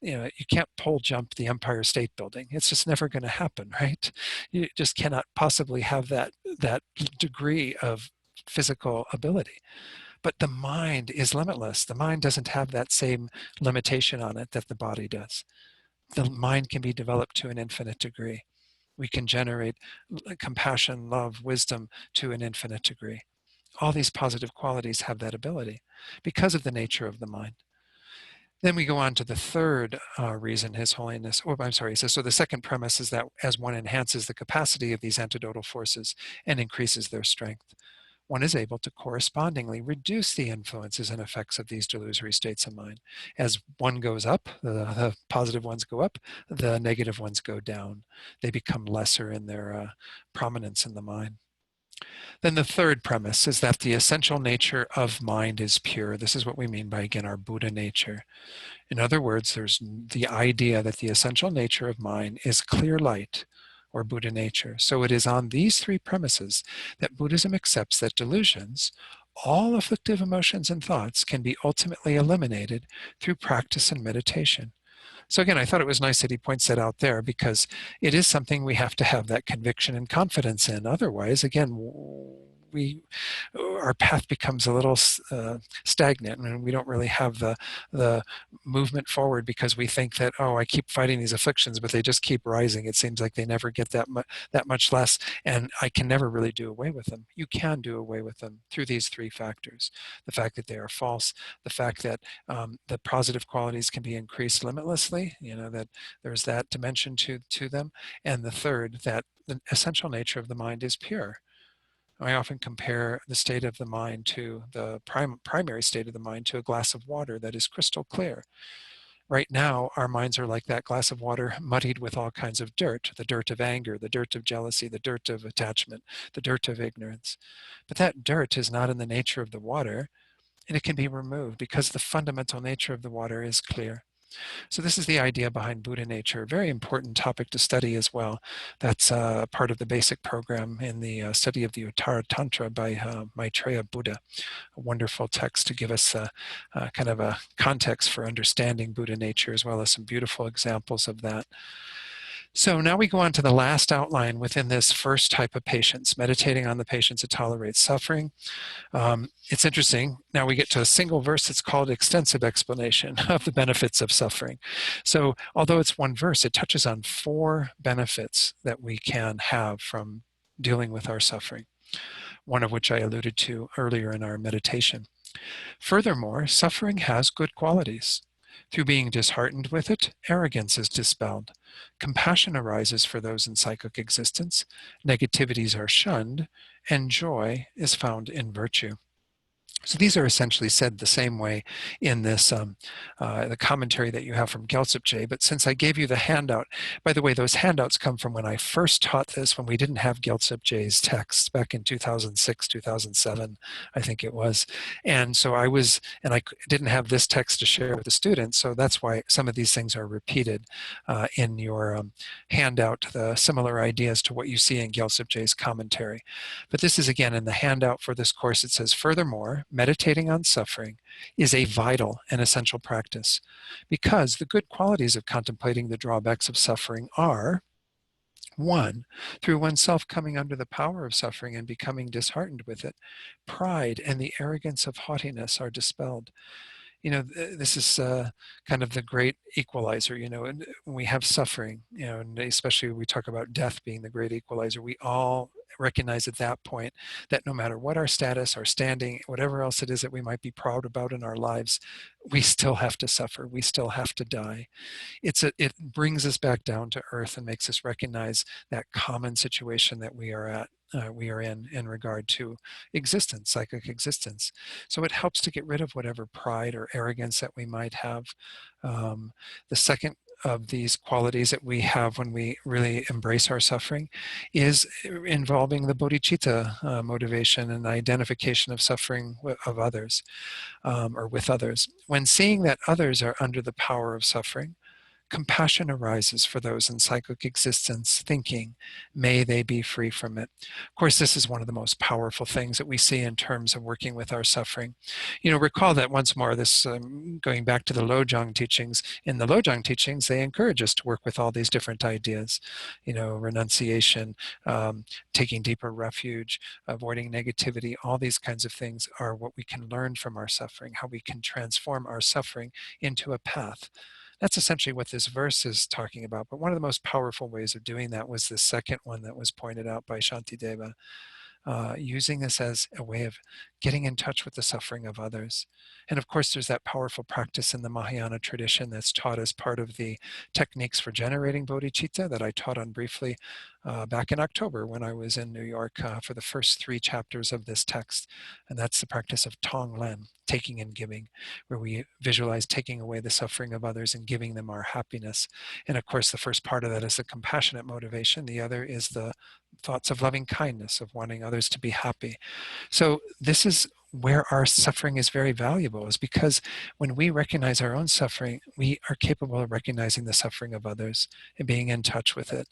You can't pole jump the Empire State Building. It's just never going to happen, right? You just cannot possibly have that degree of physical ability. But the mind is limitless. The mind doesn't have that same limitation on it that the body does. The mind can be developed to an infinite degree. We can generate compassion, love, wisdom to an infinite degree. All these positive qualities have that ability because of the nature of the mind. Then we go on to the third reason His Holiness, he says, so the second premise is that as one enhances the capacity of these antidotal forces and increases their strength, one is able to correspondingly reduce the influences and effects of these delusory states of mind. As one goes up, the positive ones go up, the negative ones go down. They become lesser in their prominence in the mind. Then the third premise is that the essential nature of mind is pure. This is what we mean by, again, our Buddha nature. In other words, there's the idea that the essential nature of mind is clear light, or Buddha nature. So it is on these three premises that Buddhism accepts that delusions, all afflictive emotions and thoughts, can be ultimately eliminated through practice and meditation. So again, I thought it was nice that he points that out there, because it is something we have to have that conviction and confidence in. Otherwise, again, our path becomes a little stagnant, and we don't really have the movement forward, because we think that, oh, I keep fighting these afflictions, but they just keep rising. It seems like they never get that much less, and I can never really do away with them. You can do away with them through these three factors: the fact that they are false, the fact that the positive qualities can be increased limitlessly, that there's that dimension to them, and the third, that the essential nature of the mind is pure. I often compare the state of the mind to the primary state of the mind to a glass of water that is crystal clear. Right now, our minds are like that glass of water, muddied with all kinds of dirt: the dirt of anger, the dirt of jealousy, the dirt of attachment, the dirt of ignorance. But that dirt is not in the nature of the water, and it can be removed because the fundamental nature of the water is clear. So this is the idea behind Buddha nature, a very important topic to study as well. That's part of the basic program in the study of the Uttara Tantra by Maitreya Buddha, a wonderful text to give us kind of a context for understanding Buddha nature, as well as some beautiful examples of that. So now we go on to the last outline within this first type of patience, meditating on the patience that tolerates suffering. It's interesting. Now we get to a single verse. It's called Extensive Explanation of the Benefits of Suffering. So although it's one verse, it touches on 4 benefits that we can have from dealing with our suffering, one of which I alluded to earlier in our meditation. Furthermore, suffering has good qualities. Through being disheartened with it, arrogance is dispelled. Compassion arises for those in cyclic existence. Negativities are shunned, and joy is found in virtue. So these are essentially said the same way in this the commentary that you have from Gyaltsab. But since I gave you the handout, by the way, those handouts come from when I first taught this, when we didn't have Gyaltsab's text back in 2006, 2007, I think it was. And so I didn't have this text to share with the students. So that's why some of these things are repeated in your handout, the similar ideas to what you see in Gyaltsab's commentary. But this is again in the handout for this course. It says, furthermore, meditating on suffering is a vital and essential practice, because the good qualities of contemplating the drawbacks of suffering are: 1, through oneself coming under the power of suffering and becoming disheartened with it, pride and the arrogance of haughtiness are dispelled. This is kind of the great equalizer, and when we have suffering, and especially when we talk about death being the great equalizer, we all recognize at that point that no matter what our status, our standing, whatever else it is that we might be proud about in our lives, we still have to suffer. We still have to die. It brings us back down to earth and makes us recognize that common situation that we are in regard to existence, psychic existence. So it helps to get rid of whatever pride or arrogance that we might have. The second of these qualities that we have when we really embrace our suffering is involving the bodhicitta motivation and identification of suffering of others, or with others. When seeing that others are under the power of suffering, compassion arises for those in cyclic existence, thinking, may they be free from it. Of course, this is one of the most powerful things that we see in terms of working with our suffering. Recall that once more, this going back to the Lojong teachings. In the Lojong teachings, they encourage us to work with all these different ideas, renunciation, taking deeper refuge, avoiding negativity. All these kinds of things are what we can learn from our suffering, how we can transform our suffering into a path. That's essentially what this verse is talking about. But one of the most powerful ways of doing that was the second one that was pointed out by Shantideva, using this as a way of getting in touch with the suffering of others. And of course, there's that powerful practice in the Mahayana tradition that's taught as part of the techniques for generating bodhicitta that I taught on briefly back in October when I was in New York for the first 3 chapters of this text. And that's the practice of Tonglen, taking and giving, where we visualize taking away the suffering of others and giving them our happiness. And of course, the first part of that is the compassionate motivation. The other is the thoughts of loving kindness, of wanting others to be happy. So this is where our suffering is very valuable, is because when we recognize our own suffering, we are capable of recognizing the suffering of others and being in touch with it,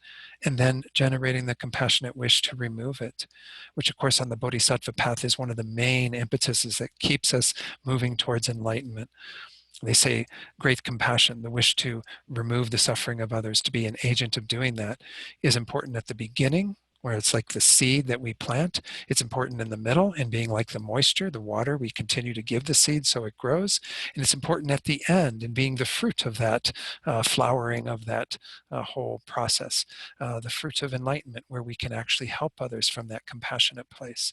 and then generating the compassionate wish to remove it, which of course on the Bodhisattva path is one of the main impetuses that keeps us moving towards enlightenment. They say great compassion, the wish to remove the suffering of others, to be an agent of doing that, is important at the beginning, where it's like the seed that we plant. It's important in the middle and being like the moisture, the water we continue to give the seed so it grows. And it's important at the end and being the fruit of that flowering of that whole process, the fruit of enlightenment, where we can actually help others from that compassionate place.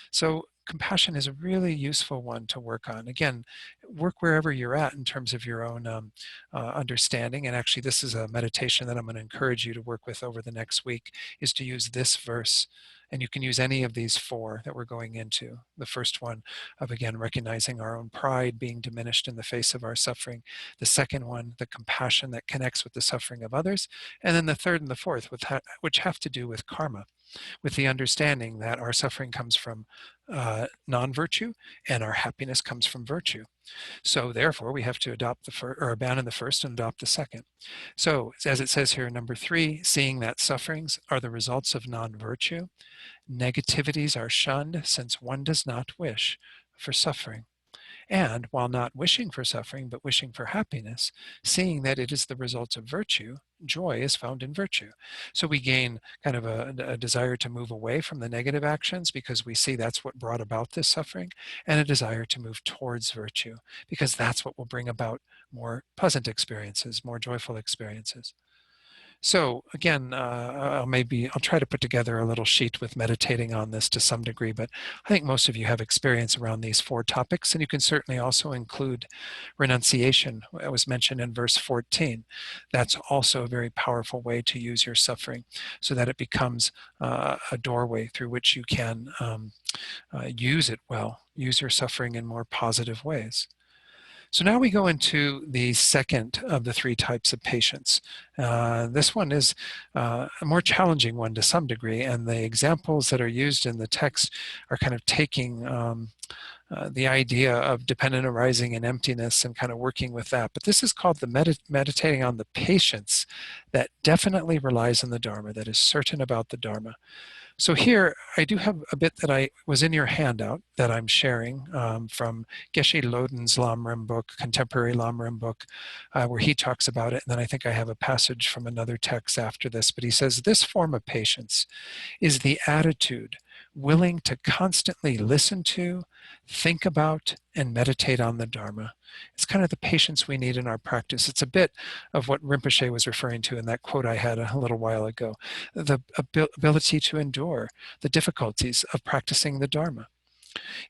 So compassion is a really useful one to work on. Again, work wherever you're at in terms of your own understanding. And actually, this is a meditation that I'm going to encourage you to work with over the next week, is to use this verse. And you can use any of these 4 that we're going into. The first one of, again, recognizing our own pride being diminished in the face of our suffering. The second one, the compassion that connects with the suffering of others. And then the third and the fourth, which have to do with karma, with the understanding that our suffering comes from non-virtue and our happiness comes from virtue. So therefore, we have to adopt the first, or abandon the first and adopt the second. So as it says here in number 3, seeing that sufferings are the results of non-virtue, negativities are shunned since one does not wish for suffering. And while not wishing for suffering, but wishing for happiness, seeing that it is the result of virtue, joy is found in virtue. So we gain kind of a desire to move away from the negative actions because we see that's what brought about this suffering, and a desire to move towards virtue because that's what will bring about more pleasant experiences, more joyful experiences. So again, I'll try to put together a little sheet with meditating on this to some degree, but I think most of you have experience around these 4 topics, and you can certainly also include renunciation. It was mentioned in verse 14. That's also a very powerful way to use your suffering so that it becomes a doorway through which you can use it well, use your suffering in more positive ways. So now we go into the second of the 3 types of patience. This one is a more challenging one to some degree, and the examples that are used in the text are kind of taking the idea of dependent arising and emptiness and kind of working with that. But this is called the meditating on the patience that definitely relies on the Dharma, that is certain about the Dharma. So here, I do have a bit that was in your handout that I'm sharing from Geshe Loden's Lamrim book, Contemporary Lamrim book, where he talks about it. And then I think I have a passage from another text after this. But he says, this form of patience is the attitude willing to constantly listen to, think about, and meditate on the Dharma. It's kind of the patience we need in our practice. It's a bit of what Rinpoche was referring to in that quote I had a little while ago, the ability to endure the difficulties of practicing the Dharma.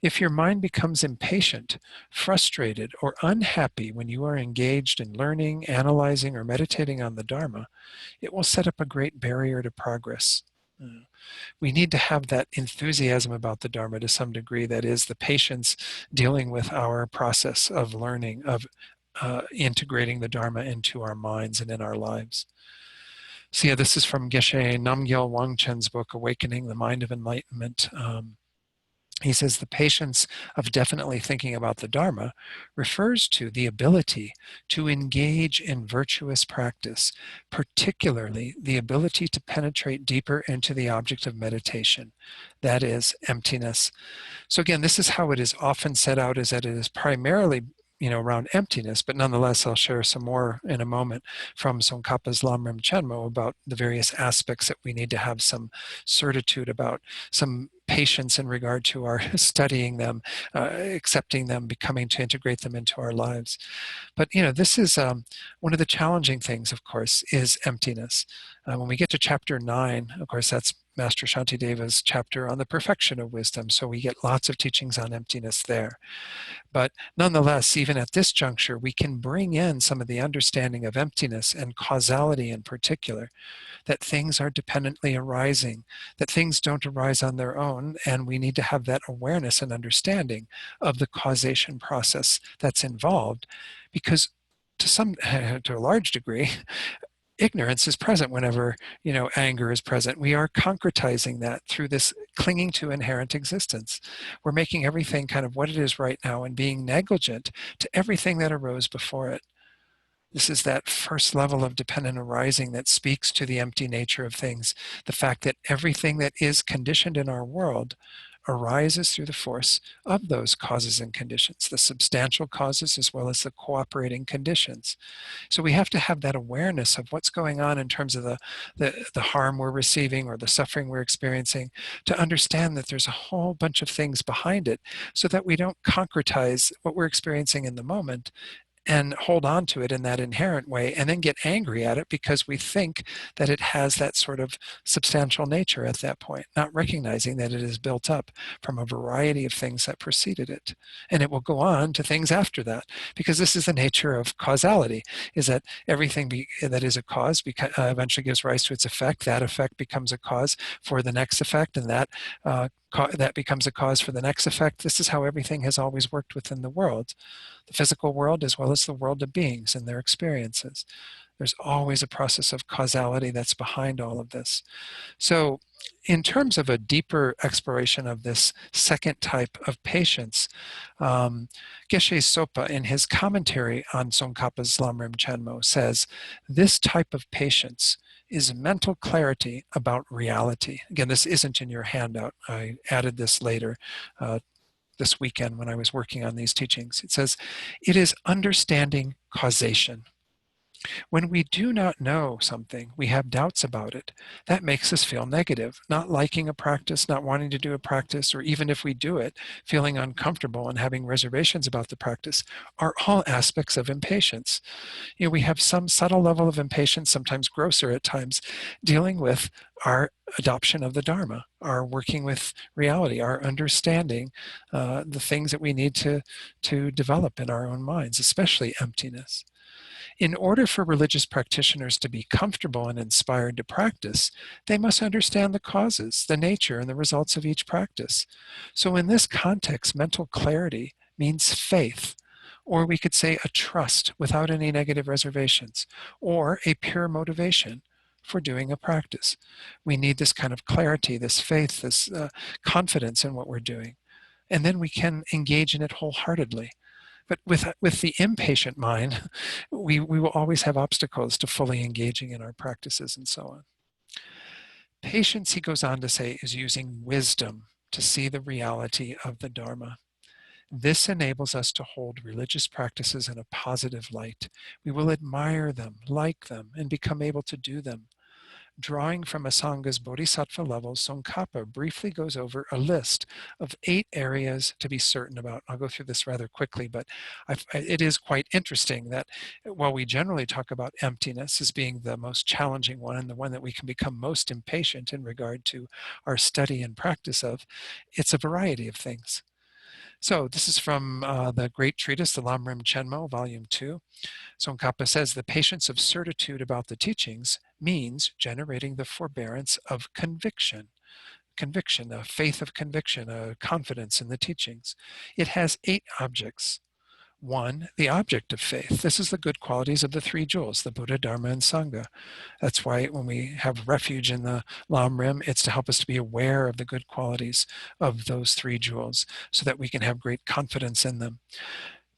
If your mind becomes impatient, frustrated, or unhappy when you are engaged in learning, analyzing, or meditating on the Dharma, it will set up a great barrier to progress. We need to have that enthusiasm about the Dharma to some degree, that is the patience dealing with our process of learning, of integrating the Dharma into our minds and in our lives. So yeah, this is from Geshe Namgyal Wangchen's book, Awakening the Mind of Enlightenment. He says the patience of definitely thinking about the Dharma refers to the ability to engage in virtuous practice, particularly the ability to penetrate deeper into the object of meditation, that is, emptiness. So again, this is how it is often set out, is that it is primarily around emptiness, but nonetheless, I'll share some more in a moment from Tsongkhapa's Lamrim Chenmo about the various aspects that we need to have some certitude about, some patience in regard to our studying them, accepting them, becoming to integrate them into our lives. But this is one of the challenging things, of course, is emptiness. When we get to chapter 9, of course, that's Master Shantideva's chapter on the perfection of wisdom, so we get lots of teachings on emptiness there. But nonetheless, even at this juncture, we can bring in some of the understanding of emptiness and causality in particular, that things are dependently arising, that things don't arise on their own, and we need to have that awareness and understanding of the causation process that's involved, because to a large degree, ignorance is present whenever, anger is present. We are concretizing that through this clinging to inherent existence. We're making everything kind of what it is right now and being negligent to everything that arose before it. This is that first level of dependent arising that speaks to the empty nature of things. The fact that everything that is conditioned in our world arises through the force of those causes and conditions, the substantial causes as well as the cooperating conditions. So we have to have that awareness of what's going on in terms of the harm we're receiving or the suffering we're experiencing, to understand that there's a whole bunch of things behind it, so that we don't concretize what we're experiencing in the moment and hold on to it in that inherent way and then get angry at it because we think that it has that sort of substantial nature at that point, not recognizing that it is built up from a variety of things that preceded it. And it will go on to things after that, because this is the nature of causality, is that everything that is a cause eventually gives rise to its effect. That effect becomes a cause for the next effect, and that becomes a cause for the next effect. This is how everything has always worked within the world, the physical world as well as the world of beings and their experiences. There's always a process of causality that's behind all of this. So in terms of a deeper exploration of this second type of patience, Geshe Sopa, in his commentary on Tsongkhapa's Lamrim Chenmo, says, this type of patience is mental clarity about reality. Again, this isn't in your handout. I added this later this weekend when I was working on these teachings. It says, it is understanding causation. When we do not know something, we have doubts about it. That makes us feel negative, not liking a practice, not wanting to do a practice, or even if we do it, feeling uncomfortable and having reservations about the practice, are all aspects of impatience. We have some subtle level of impatience, sometimes grosser at times, dealing with our adoption of the Dharma, our working with reality, our understanding the things that we need to develop in our own minds, especially emptiness. In order for religious practitioners to be comfortable and inspired to practice, they must understand the causes, the nature, and the results of each practice. So in this context, mental clarity means faith, or we could say a trust without any negative reservations, or a pure motivation for doing a practice. We need this kind of clarity, this faith, this confidence in what we're doing. And then we can engage in it wholeheartedly. But with the impatient mind, we will always have obstacles to fully engaging in our practices and so on. Patience, he goes on to say, is using wisdom to see the reality of the Dharma. This enables us to hold religious practices in a positive light. We will admire them, like them, and become able to do them. Drawing from Asanga's Bodhisattva levels, Tsongkhapa briefly goes over a list of 8 areas to be certain about. I'll go through this rather quickly, but it is quite interesting that while we generally talk about emptiness as being the most challenging one and the one that we can become most impatient in regard to our study and practice of, it's a variety of things. So this is from the great treatise, the Lamrim Chenmo, Volume 2. Tsongkhapa says, the patience of certitude about the teachings means generating the forbearance of conviction. Conviction, a faith of conviction, a confidence in the teachings. It has 8 objects. 1, the object of faith. This is the good qualities of the 3 jewels, the Buddha, Dharma, and Sangha. That's why when we have refuge in the Lamrim, it's to help us to be aware of the good qualities of those 3 jewels so that we can have great confidence in them.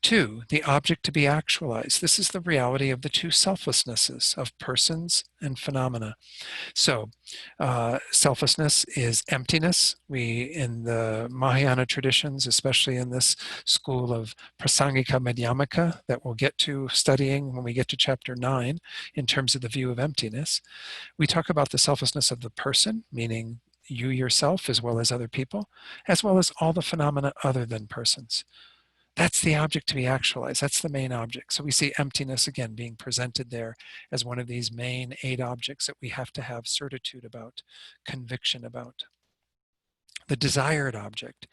2, the object to be actualized. This is the reality of the 2 selflessnesses of persons and phenomena. So selflessness is emptiness. We, in the Mahayana traditions, especially in this school of Prasangika Madhyamaka that we'll get to studying when we get to chapter 9 in terms of the view of emptiness, we talk about the selflessness of the person, meaning you yourself as well as other people, as well as all the phenomena other than persons. That's the object to be actualized. That's the main object. So we see emptiness again being presented there as one of these main 8 objects that we have to have certitude about, conviction about. The desired object.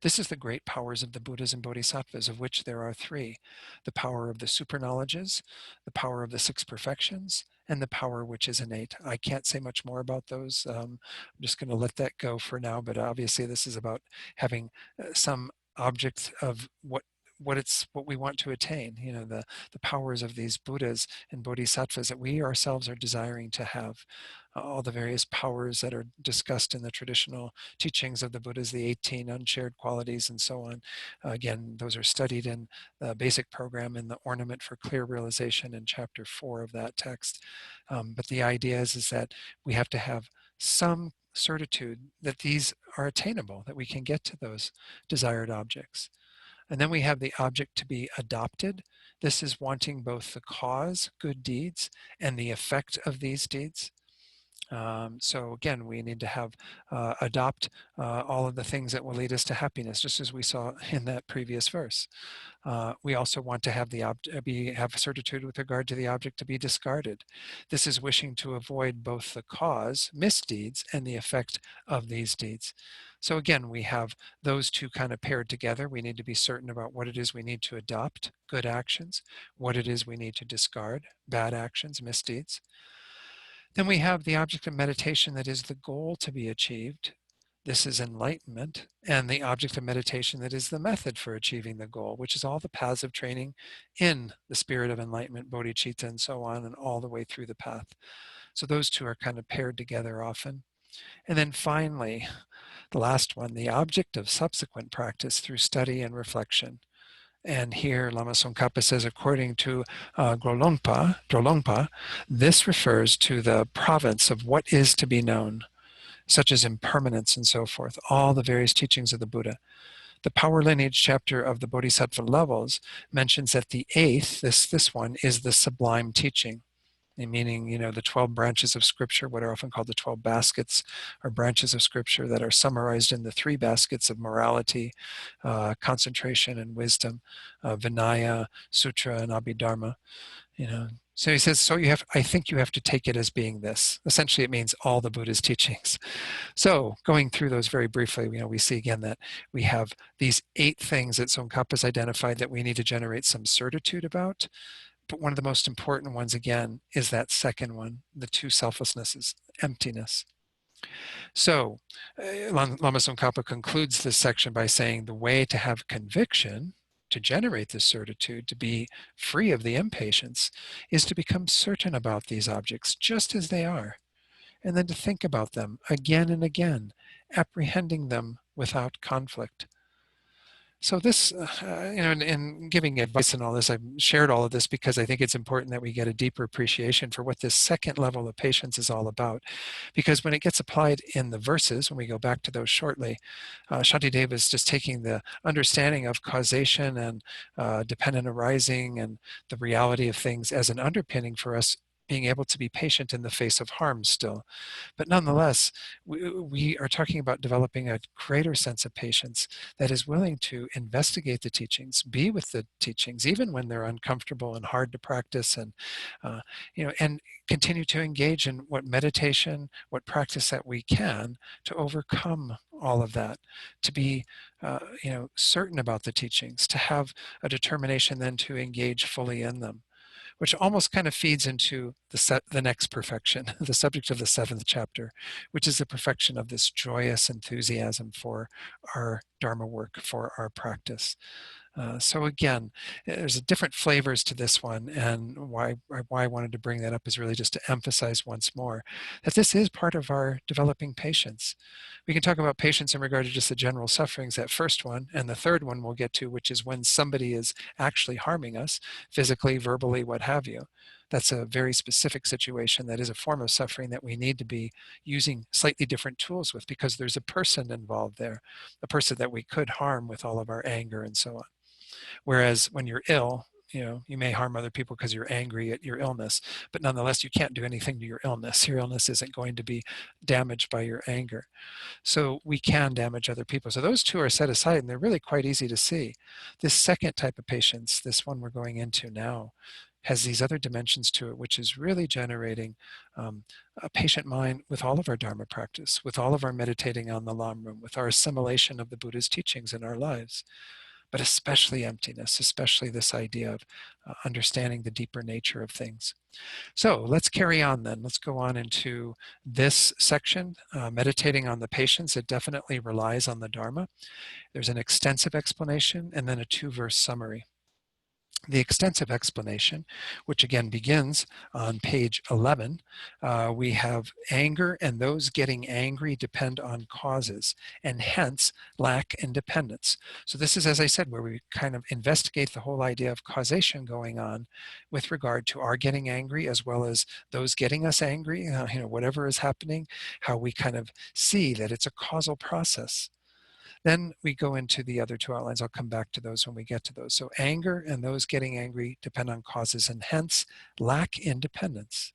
This is the great powers of the Buddhas and Bodhisattvas, of which there are 3. The power of the superknowledges, the power of the 6 perfections, and the power which is innate. I can't say much more about those. I'm just going to let that go for now, but obviously this is about having some object of what we want to attain, the powers of these Buddhas and Bodhisattvas that we ourselves are desiring to have. All the various powers that are discussed in the traditional teachings of the Buddhas, the 18 unshared qualities and so on. Again, those are studied in the basic program in the Ornament for Clear Realization in chapter 4 of that text. But the idea is that we have to have some certitude that these are attainable, that we can get to those desired objects. And then we have the object to be adopted. This is wanting both the cause, good deeds, and the effect of these deeds. So again, we need to have adopt all of the things that will lead us to happiness, just as we saw in that previous verse. We also want to have have certitude with regard to the object to be discarded. This is wishing to avoid both the cause, misdeeds, and the effect of these deeds. So again, we have those two kind of paired together. We need to be certain about what it is we need to adopt, good actions, what it is we need to discard, bad actions, misdeeds. Then we have the object of meditation that is the goal to be achieved. This is enlightenment, and the object of meditation that is the method for achieving the goal, which is all the paths of training in the spirit of enlightenment, bodhicitta, and so on, and all the way through the path. So those two are kind of paired together often. And then finally, the last one, the object of subsequent practice through study and reflection. And here Lama Tsongkhapa says, according to Drolongpa, this refers to the province of what is to be known, such as impermanence and so forth, all the various teachings of the Buddha. The power lineage chapter of the Bodhisattva levels mentions that the 8th, this one, is the sublime teaching. Meaning, the 12 branches of scripture, what are often called the 12 baskets or branches of scripture that are summarized in the 3 baskets of morality, concentration, and wisdom, Vinaya, Sutra, and Abhidharma. So he says, I think you have to take it as being this. Essentially, it means all the Buddha's teachings. So going through those very briefly, we see again that we have these 8 things that Tsongkhapa has identified that we need to generate some certitude about. But one of the most important ones, again, is that second one, the 2 selflessnesses, emptiness. So Lama Tsongkhapa concludes this section by saying the way to have conviction, to generate this certitude, to be free of the impatience, is to become certain about these objects just as they are, and then to think about them again and again, apprehending them without conflict. So this, in giving advice and all this, I've shared all of this because I think it's important that we get a deeper appreciation for what this second level of patience is all about. Because when it gets applied in the verses, when we go back to those shortly, Shantideva is just taking the understanding of causation and dependent arising and the reality of things as an underpinning for us being able to be patient in the face of harm still. But nonetheless, we are talking about developing a greater sense of patience that is willing to investigate the teachings, be with the teachings, even when they're uncomfortable and hard to practice, and and continue to engage in what meditation, what practice that we can to overcome all of that, to be certain about the teachings, to have a determination then to engage fully in them, which almost kind of feeds into the next perfection, the subject of the 7th chapter, which is the perfection of this joyous enthusiasm for our Dharma work, for our practice. So again, there's different flavors to this one, and why I wanted to bring that up is really just to emphasize once more that this is part of our developing patience. We can talk about patience in regard to just the general sufferings, that first one, and the third one we'll get to, which is when somebody is actually harming us, physically, verbally, what have you. That's a very specific situation that is a form of suffering that we need to be using slightly different tools with, because there's a person involved there, a person that we could harm with all of our anger and so on. Whereas when you're ill, you may harm other people because you're angry at your illness, but nonetheless, you can't do anything to your illness. Your illness isn't going to be damaged by your anger. So we can damage other people. So those two are set aside, and they're really quite easy to see. This second type of patience, this one we're going into now, has these other dimensions to it, which is really generating a patient mind with all of our Dharma practice, with all of our meditating on the Lam Room, with our assimilation of the Buddha's teachings in our lives, but especially emptiness, especially this idea of understanding the deeper nature of things. So let's carry on then. Let's go on into this section, meditating on the patience. It definitely relies on the Dharma. There's an extensive explanation and then a 2-verse summary. The extensive explanation, which again begins on page 11, we have anger and those getting angry depend on causes and hence lack independence. So this is, as I said, where we kind of investigate the whole idea of causation going on with regard to our getting angry as well as those getting us angry, whatever is happening, how we kind of see that it's a causal process. Then we go into the other 2 outlines. I'll come back to those when we get to those. So anger and those getting angry depend on causes and hence lack independence.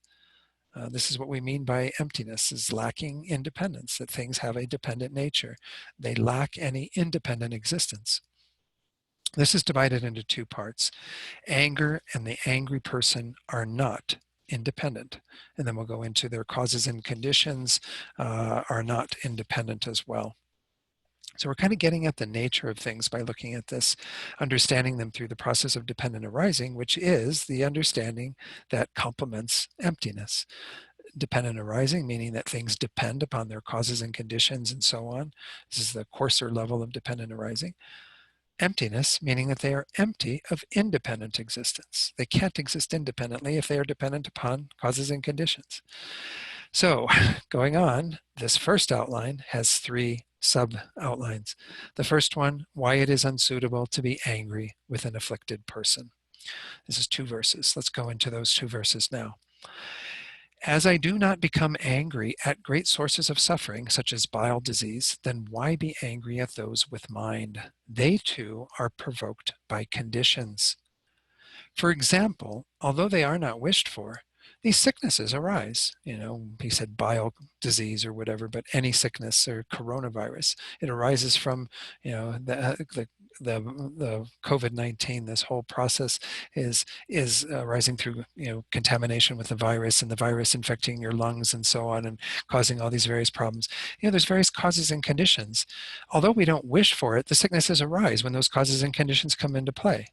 This is what we mean by emptiness, is lacking independence, that things have a dependent nature. They lack any independent existence. This is divided into 2 parts. Anger and the angry person are not independent. And then we'll go into their causes and conditions are not independent as well. So we're kind of getting at the nature of things by looking at this, understanding them through the process of dependent arising, which is the understanding that complements emptiness. Dependent arising, meaning that things depend upon their causes and conditions and so on. This is the coarser level of dependent arising. Emptiness, meaning that they are empty of independent existence. They can't exist independently if they are dependent upon causes and conditions. So going on, this first outline has 3 sub-outlines. The first one, why it is unsuitable to be angry with an afflicted person. This is 2 verses. Let's go into those 2 verses now. As I do not become angry at great sources of suffering, such as bile disease, then why be angry at those with mind? They too are provoked by conditions. For example, although they are not wished for, these sicknesses arise. He said bile disease or whatever, but any sickness or coronavirus, it arises from, the COVID-19. This whole process is arising through, contamination with the virus and the virus infecting your lungs and so on and causing all these various problems. There's various causes and conditions. Although we don't wish for it, the sicknesses arise when those causes and conditions come into play.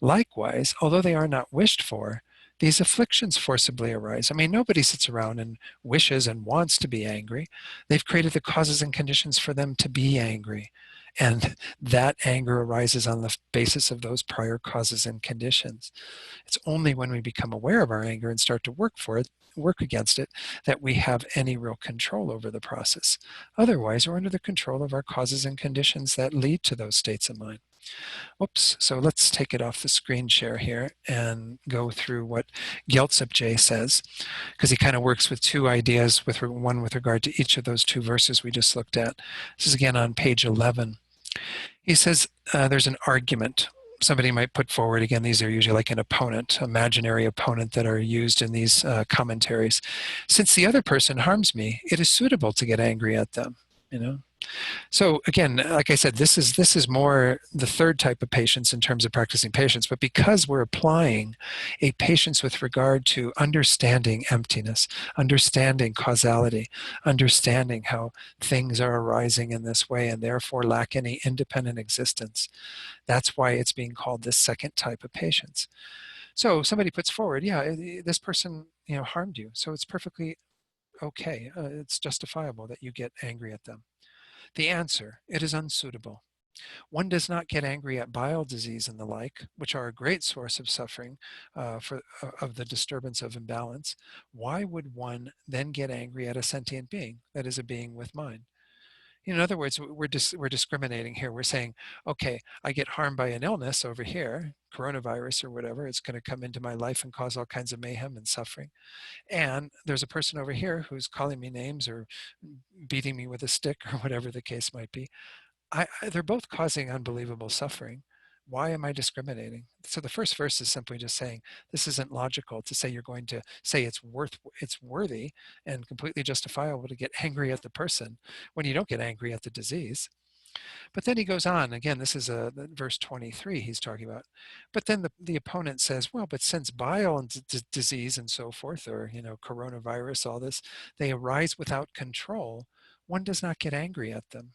Likewise, although they are not wished for, these afflictions forcibly arise. Nobody sits around and wishes and wants to be angry. They've created the causes and conditions for them to be angry. And that anger arises on the basis of those prior causes and conditions. It's only when we become aware of our anger and start to work against it, that we have any real control over the process. Otherwise, we're under the control of our causes and conditions that lead to those states of mind. Whoops, so let's take it off the screen share here and go through what Gyaltsab Je says, because he kind of works with 2 ideas, one with regard to each of those 2 verses we just looked at. This is again on page 11. He says there's an argument somebody might put forward. Again, these are usually like an opponent, imaginary opponent that are used in these commentaries. Since the other person harms me, it is suitable to get angry at them, So again, like I said, this is more the 3rd type of patience in terms of practicing patience, but because we're applying a patience with regard to understanding emptiness, understanding causality, understanding how things are arising in this way and therefore lack any independent existence, that's why it's being called this 2nd type of patience. So somebody puts forward, this person harmed you, so it's perfectly okay, it's justifiable that you get angry at them. The answer, it is unsuitable. One does not get angry at bile disease and the like, which are a great source of suffering of the disturbance of imbalance. Why would one then get angry at a sentient being, that is a being with mind? In other words, we're discriminating here. We're saying, okay, I get harmed by an illness over here, coronavirus or whatever. It's going to come into my life and cause all kinds of mayhem and suffering. And there's a person over here who's calling me names or beating me with a stick or whatever the case might be. They're both causing unbelievable suffering, Why am I discriminating? So the first verse is simply just saying, this isn't logical to say you're going to say it's worthy and completely justifiable to get angry at the person when you don't get angry at the disease. But then he goes on, again, this is verse 23 he's talking about. But then the opponent says, well, but since bile and disease and so forth, or, coronavirus, all this, they arise without control, one does not get angry at them.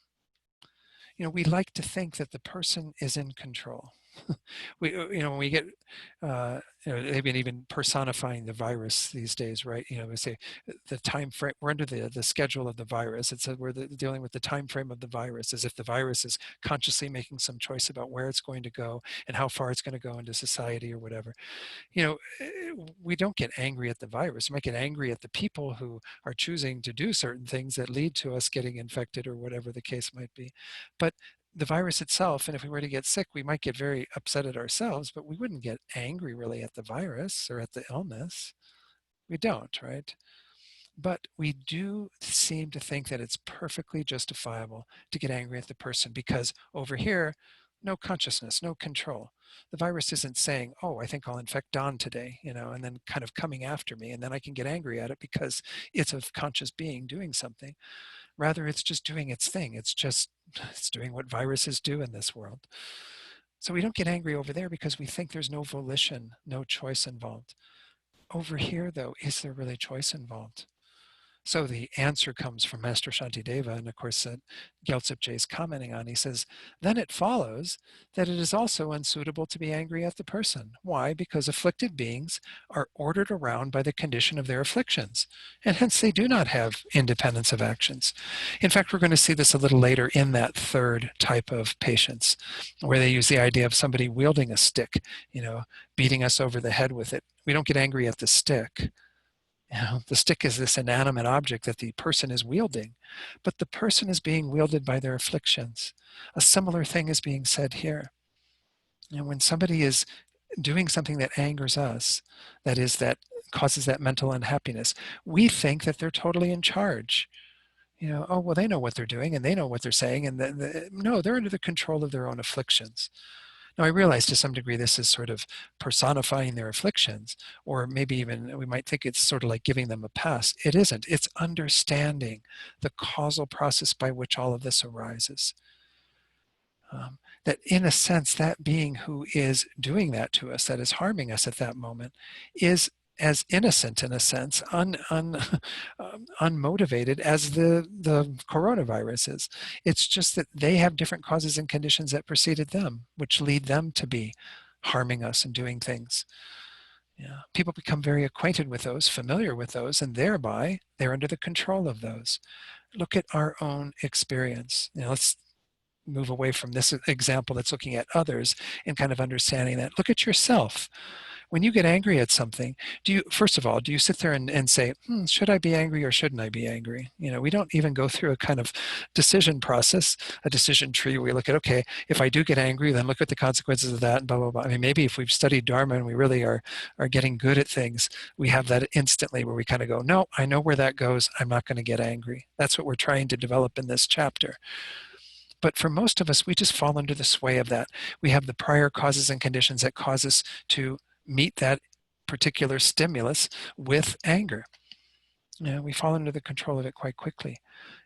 We like to think that the person is in control. When we get, they've been even personifying the virus these days, right? We say the time frame, we're under the schedule of the virus. It's we're dealing with the time frame of the virus, as if the virus is consciously making some choice about where it's going to go and how far it's going to go into society or whatever. We don't get angry at the virus. We might get angry at the people who are choosing to do certain things that lead to us getting infected or whatever the case might be. But the virus itself, and if we were to get sick, we might get very upset at ourselves, but we wouldn't get angry really at the virus or at the illness. We don't, right? But we do seem to think that it's perfectly justifiable to get angry at the person because over here, no consciousness, no control. The virus isn't saying, oh, I think I'll infect Don today, and then kind of coming after me, and then I can get angry at it because it's a conscious being doing something. Rather, it's just doing its thing. It's doing what viruses do in this world. So we don't get angry over there because we think there's no volition, no choice involved. Over here, though, is there really choice involved? So the answer comes from Master Shantideva, and of course that Gyaltsab Je is commenting on. He says, then it follows that it is also unsuitable to be angry at the person. Why? Because afflicted beings are ordered around by the condition of their afflictions, and hence they do not have independence of actions. In fact, we're going to see this a little later in that third type of patience, where they use the idea of somebody wielding a stick, beating us over the head with it. We don't get angry at the stick. The stick is this inanimate object that the person is wielding, but the person is being wielded by their afflictions. A similar thing is being said here. When somebody is doing something that angers us, that causes that mental unhappiness, we think that they're totally in charge. Oh, well, they know what they're doing and they know what they're saying, and no, they're under the control of their own afflictions. Now, I realize to some degree this is sort of personifying their afflictions, or maybe even we might think it's sort of like giving them a pass. It isn't. It's understanding the causal process by which all of this arises. That in a sense, that being who is doing that to us, that is harming us at that moment, is as innocent in a sense, unmotivated as the coronavirus is. It's just that they have different causes and conditions that preceded them, which lead them to be harming us and doing things. People become very acquainted with those, familiar with those, and thereby they're under the control of those. Look at our own experience. Let's move away from this example that's looking at others and kind of understanding that. Look at yourself. When you get angry at something, first of all, do you sit there and say, should I be angry or shouldn't I be angry? We don't even go through a kind of decision process, a decision tree where we look at, okay, if I do get angry, then look at the consequences of that and blah, blah, blah. I mean, maybe if we've studied Dharma and we really are getting good at things, we have that instantly where we kind of go, no, I know where that goes. I'm not going to get angry. That's what we're trying to develop in this chapter. But for most of us, we just fall under the sway of that. We have the prior causes and conditions that cause us to meet that particular stimulus with anger. We fall under the control of it quite quickly.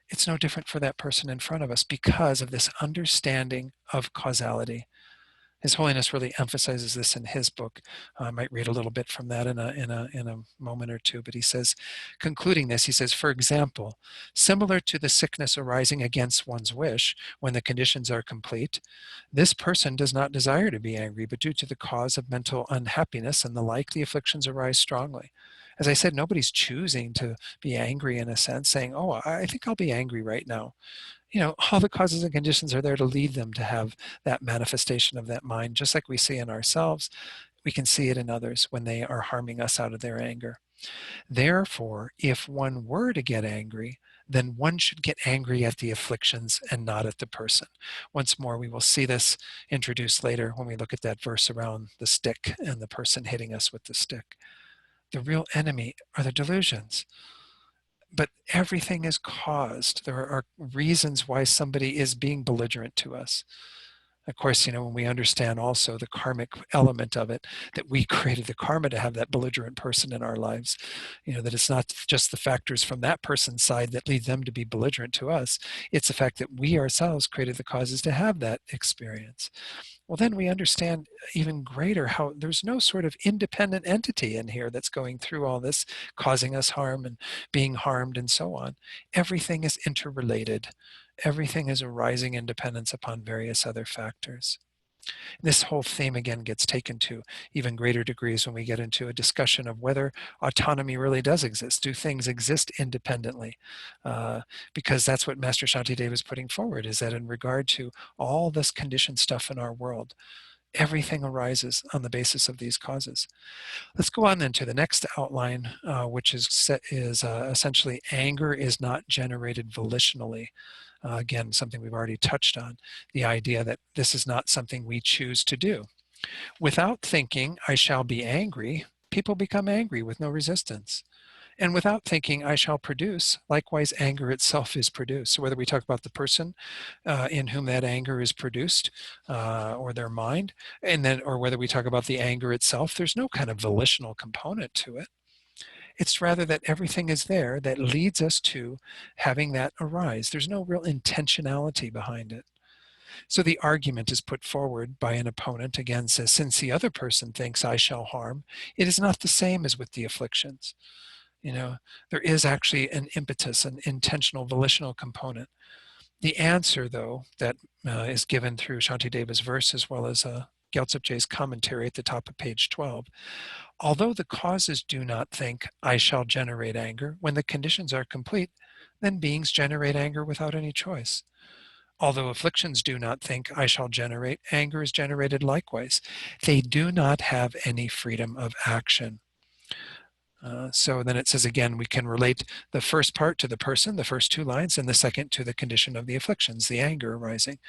It's no different for that person in front of us because of this understanding of causality. His Holiness really emphasizes this in his book. I might read a little bit from that in a moment or two, but he says, concluding this, he says, for example, similar to the sickness arising against one's wish when the conditions are complete, this person does not desire to be angry, but due to the cause of mental unhappiness and the like, the afflictions arise strongly. As I said, nobody's choosing to be angry in a sense, saying, oh, I think I'll be angry right now. All the causes and conditions are there to lead them to have that manifestation of that mind, just like we see in ourselves. We can see it in others when they are harming us out of their anger. Therefore, if one were to get angry, then one should get angry at the afflictions and not at the person. Once more, we will see this introduced later when we look at that verse around the stick and the person hitting us with the stick. The real enemy are the delusions. But everything is caused. There are reasons why somebody is being belligerent to us. Of course, when we understand also the karmic element of it, that we created the karma to have that belligerent person in our lives, that it's not just the factors from that person's side that lead them to be belligerent to us. It's the fact that we ourselves created the causes to have that experience. Well, then we understand even greater how there's no sort of independent entity in here that's going through all this, causing us harm and being harmed and so on. Everything is interrelated. Everything is arising in dependence upon various other factors. This whole theme again gets taken to even greater degrees when we get into a discussion of whether autonomy really does exist. Do things exist independently? Because that's what Master Shantideva is putting forward, is that in regard to all this conditioned stuff in our world, everything arises on the basis of these causes. Let's go on then to the next outline, which is essentially anger is not generated volitionally. Again, something we've already touched on, the idea that this is not something we choose to do. Without thinking, I shall be angry, people become angry with no resistance. And without thinking, I shall produce, likewise, anger itself is produced. So whether we talk about the person in whom that anger is produced, or their mind, or whether we talk about the anger itself, there's no kind of volitional component to it. It's rather that everything is there that leads us to having that arise. There's no real intentionality behind it. So the argument is put forward by an opponent, again, says, since the other person thinks I shall harm, it is not the same as with the afflictions. There is actually an impetus, an intentional volitional component. The answer, though, that is given through Shantideva's verse as well as Gyaltsab Je's commentary at the top of page 12, although the causes do not think, I shall generate anger, when the conditions are complete, then beings generate anger without any choice. Although afflictions do not think, I shall generate, anger is generated likewise. They do not have any freedom of action. So then it says again, we can relate the first part to the person, the first two lines, and the second to the condition of the afflictions, the anger arising.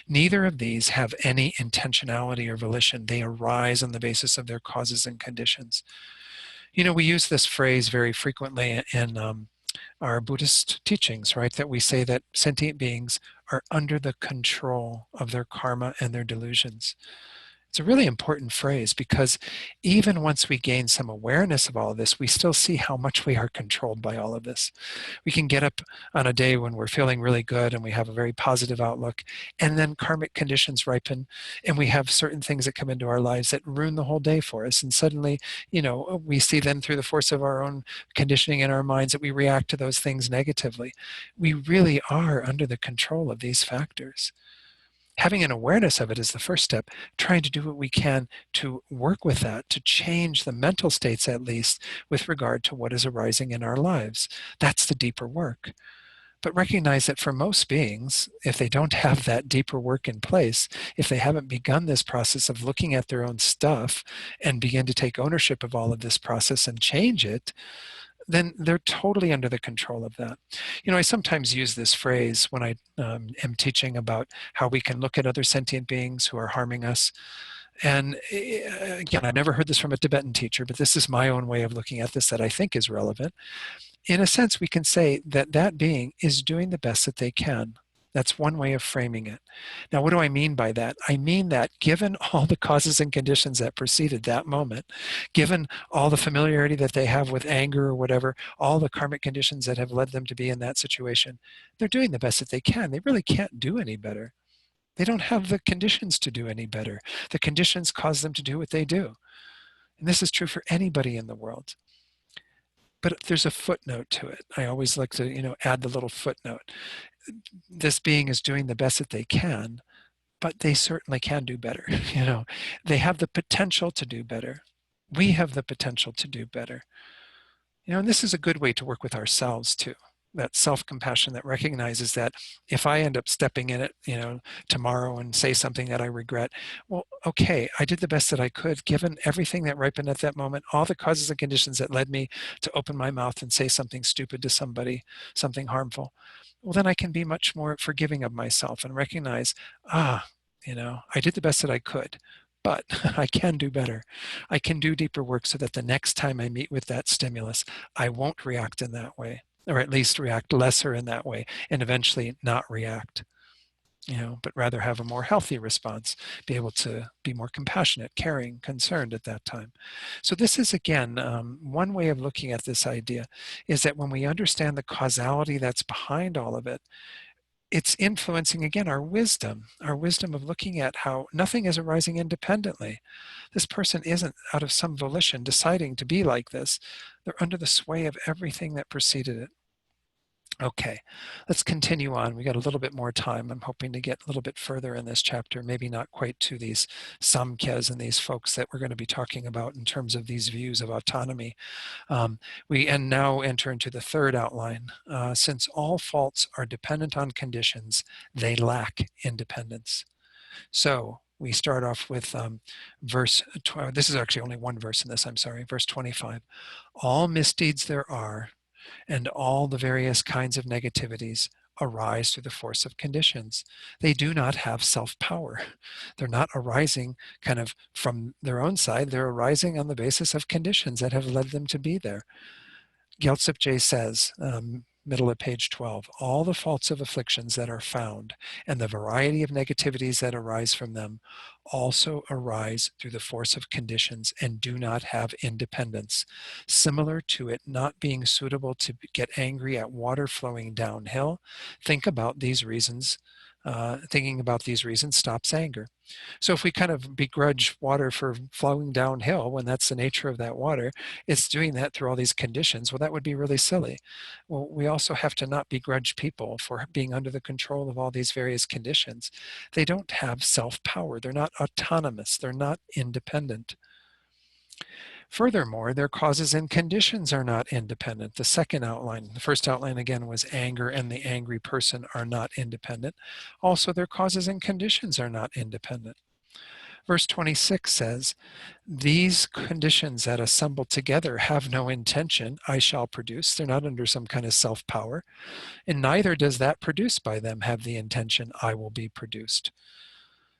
Neither of these have any intentionality or volition. They arise on the basis of their causes and conditions. We use this phrase very frequently in our Buddhist teachings, right? That we say that sentient beings are under the control of their karma and their delusions. It's a really important phrase because even once we gain some awareness of all of this, we still see how much we are controlled by all of this. We can get up on a day when we're feeling really good and we have a very positive outlook, and then karmic conditions ripen and we have certain things that come into our lives that ruin the whole day for us. And suddenly, we see then through the force of our own conditioning in our minds that we react to those things negatively. We really are under the control of these factors. Having an awareness of it is the first step, trying to do what we can to work with that, to change the mental states at least with regard to what is arising in our lives. That's the deeper work. But recognize that for most beings, if they don't have that deeper work in place, if they haven't begun this process of looking at their own stuff and begin to take ownership of all of this process and change it, then they're totally under the control of that. I sometimes use this phrase when I am teaching about how we can look at other sentient beings who are harming us. And again, I never heard this from a Tibetan teacher, but this is my own way of looking at this that I think is relevant. In a sense, we can say that that being is doing the best that they can. That's one way of framing it. Now, what do I mean by that? I mean that given all the causes and conditions that preceded that moment, given all the familiarity that they have with anger or whatever, all the karmic conditions that have led them to be in that situation, they're doing the best that they can. They really can't do any better. They don't have the conditions to do any better. The conditions cause them to do what they do. And this is true for anybody in the world. But there's a footnote to it. I always like to, add the little footnote. This being is doing the best that they can, but they certainly can do better. They have the potential to do better. We have the potential to do better. And this is a good way to work with ourselves too. That self-compassion that recognizes that if I end up stepping in it, tomorrow and say something that I regret, well, okay, I did the best that I could, given everything that ripened at that moment, all the causes and conditions that led me to open my mouth and say something stupid to somebody, something harmful. Well, then I can be much more forgiving of myself and recognize, I did the best that I could, but I can do better. I can do deeper work so that the next time I meet with that stimulus, I won't react in that way, or at least react lesser in that way, and eventually not react. but rather have a more healthy response, be able to be more compassionate, caring, concerned at that time. So this is, again, one way of looking at this idea is that when we understand the causality that's behind all of it, it's influencing, again, our wisdom of looking at how nothing is arising independently. This person isn't, out of some volition, deciding to be like this. They're under the sway of everything that preceded it. Okay, let's continue on. We got a little bit more time. I'm hoping to get a little bit further in this chapter, maybe not quite to these samkhyas and these folks that we're going to be talking about in terms of these views of autonomy. We now enter into the third outline. Since all faults are dependent on conditions, they lack independence. So we start off with verse 12. This is actually only one verse in this, I'm sorry, verse 25. All misdeeds there are, and all the various kinds of negativities arise through the force of conditions. They do not have self-power. They're not arising kind of from their own side. They're arising on the basis of conditions that have led them to be there. Gyaltsep Je says, middle of page 12, all the faults of afflictions that are found and the variety of negativities that arise from them also arise through the force of conditions and do not have independence, similar to it not being suitable to get angry at water flowing downhill. Thinking about these reasons stops anger. So if we kind of begrudge water for flowing downhill when that's the nature of that water, it's doing that through all these conditions. Well, that would be really silly. Well, we also have to not begrudge people for being under the control of all these various conditions. They don't have self-power. They're not autonomous. They're not independent. Furthermore, their causes and conditions are not independent. The second outline, the first outline again was anger and the angry person are not independent. Also, their causes and conditions are not independent. Verse 26 says, these conditions that assemble together have no intention, I shall produce. They're not under some kind of self-power. And neither does that produced by them have the intention, I will be produced.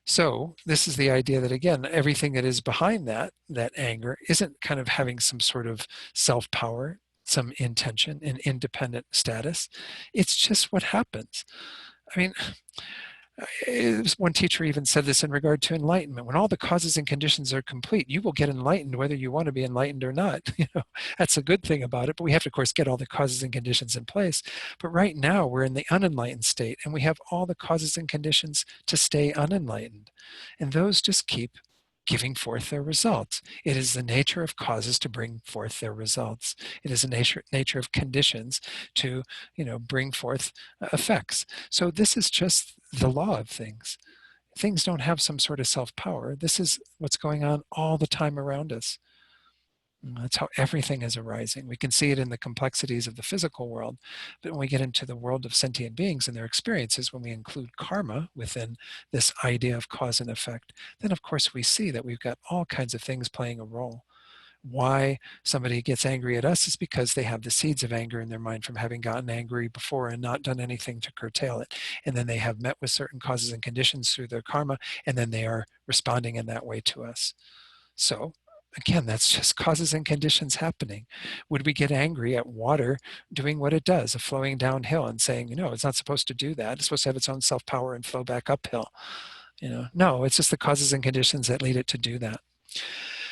So this is the idea that, again, everything that is behind that anger isn't kind of having some sort of self-power, some intention, an independent status. It's just what happens. I mean, one teacher even said this in regard to enlightenment. When all the causes and conditions are complete, you will get enlightened whether you want to be enlightened or not. That's a good thing about it, but we have to, of course, get all the causes and conditions in place. But right now, we're in the unenlightened state, and we have all the causes and conditions to stay unenlightened. And those just keep giving forth their results. It is the nature of causes to bring forth their results. It is the nature of conditions to, bring forth effects. So this is just the law of things. Things don't have some sort of self-power. This is what's going on all the time around us. That's how everything is arising. We can see it in the complexities of the physical world, but when we get into the world of sentient beings and their experiences, when we include karma within this idea of cause and effect, then of course we see that we've got all kinds of things playing a role. Why somebody gets angry at us is because they have the seeds of anger in their mind from having gotten angry before and not done anything to curtail it. And then they have met with certain causes and conditions through their karma, and then they are responding in that way to us. So again, that's just causes and conditions happening. Would we get angry at water doing what it does, of flowing downhill and saying, it's not supposed to do that. It's supposed to have its own self-power and flow back uphill. No, it's just the causes and conditions that lead it to do that.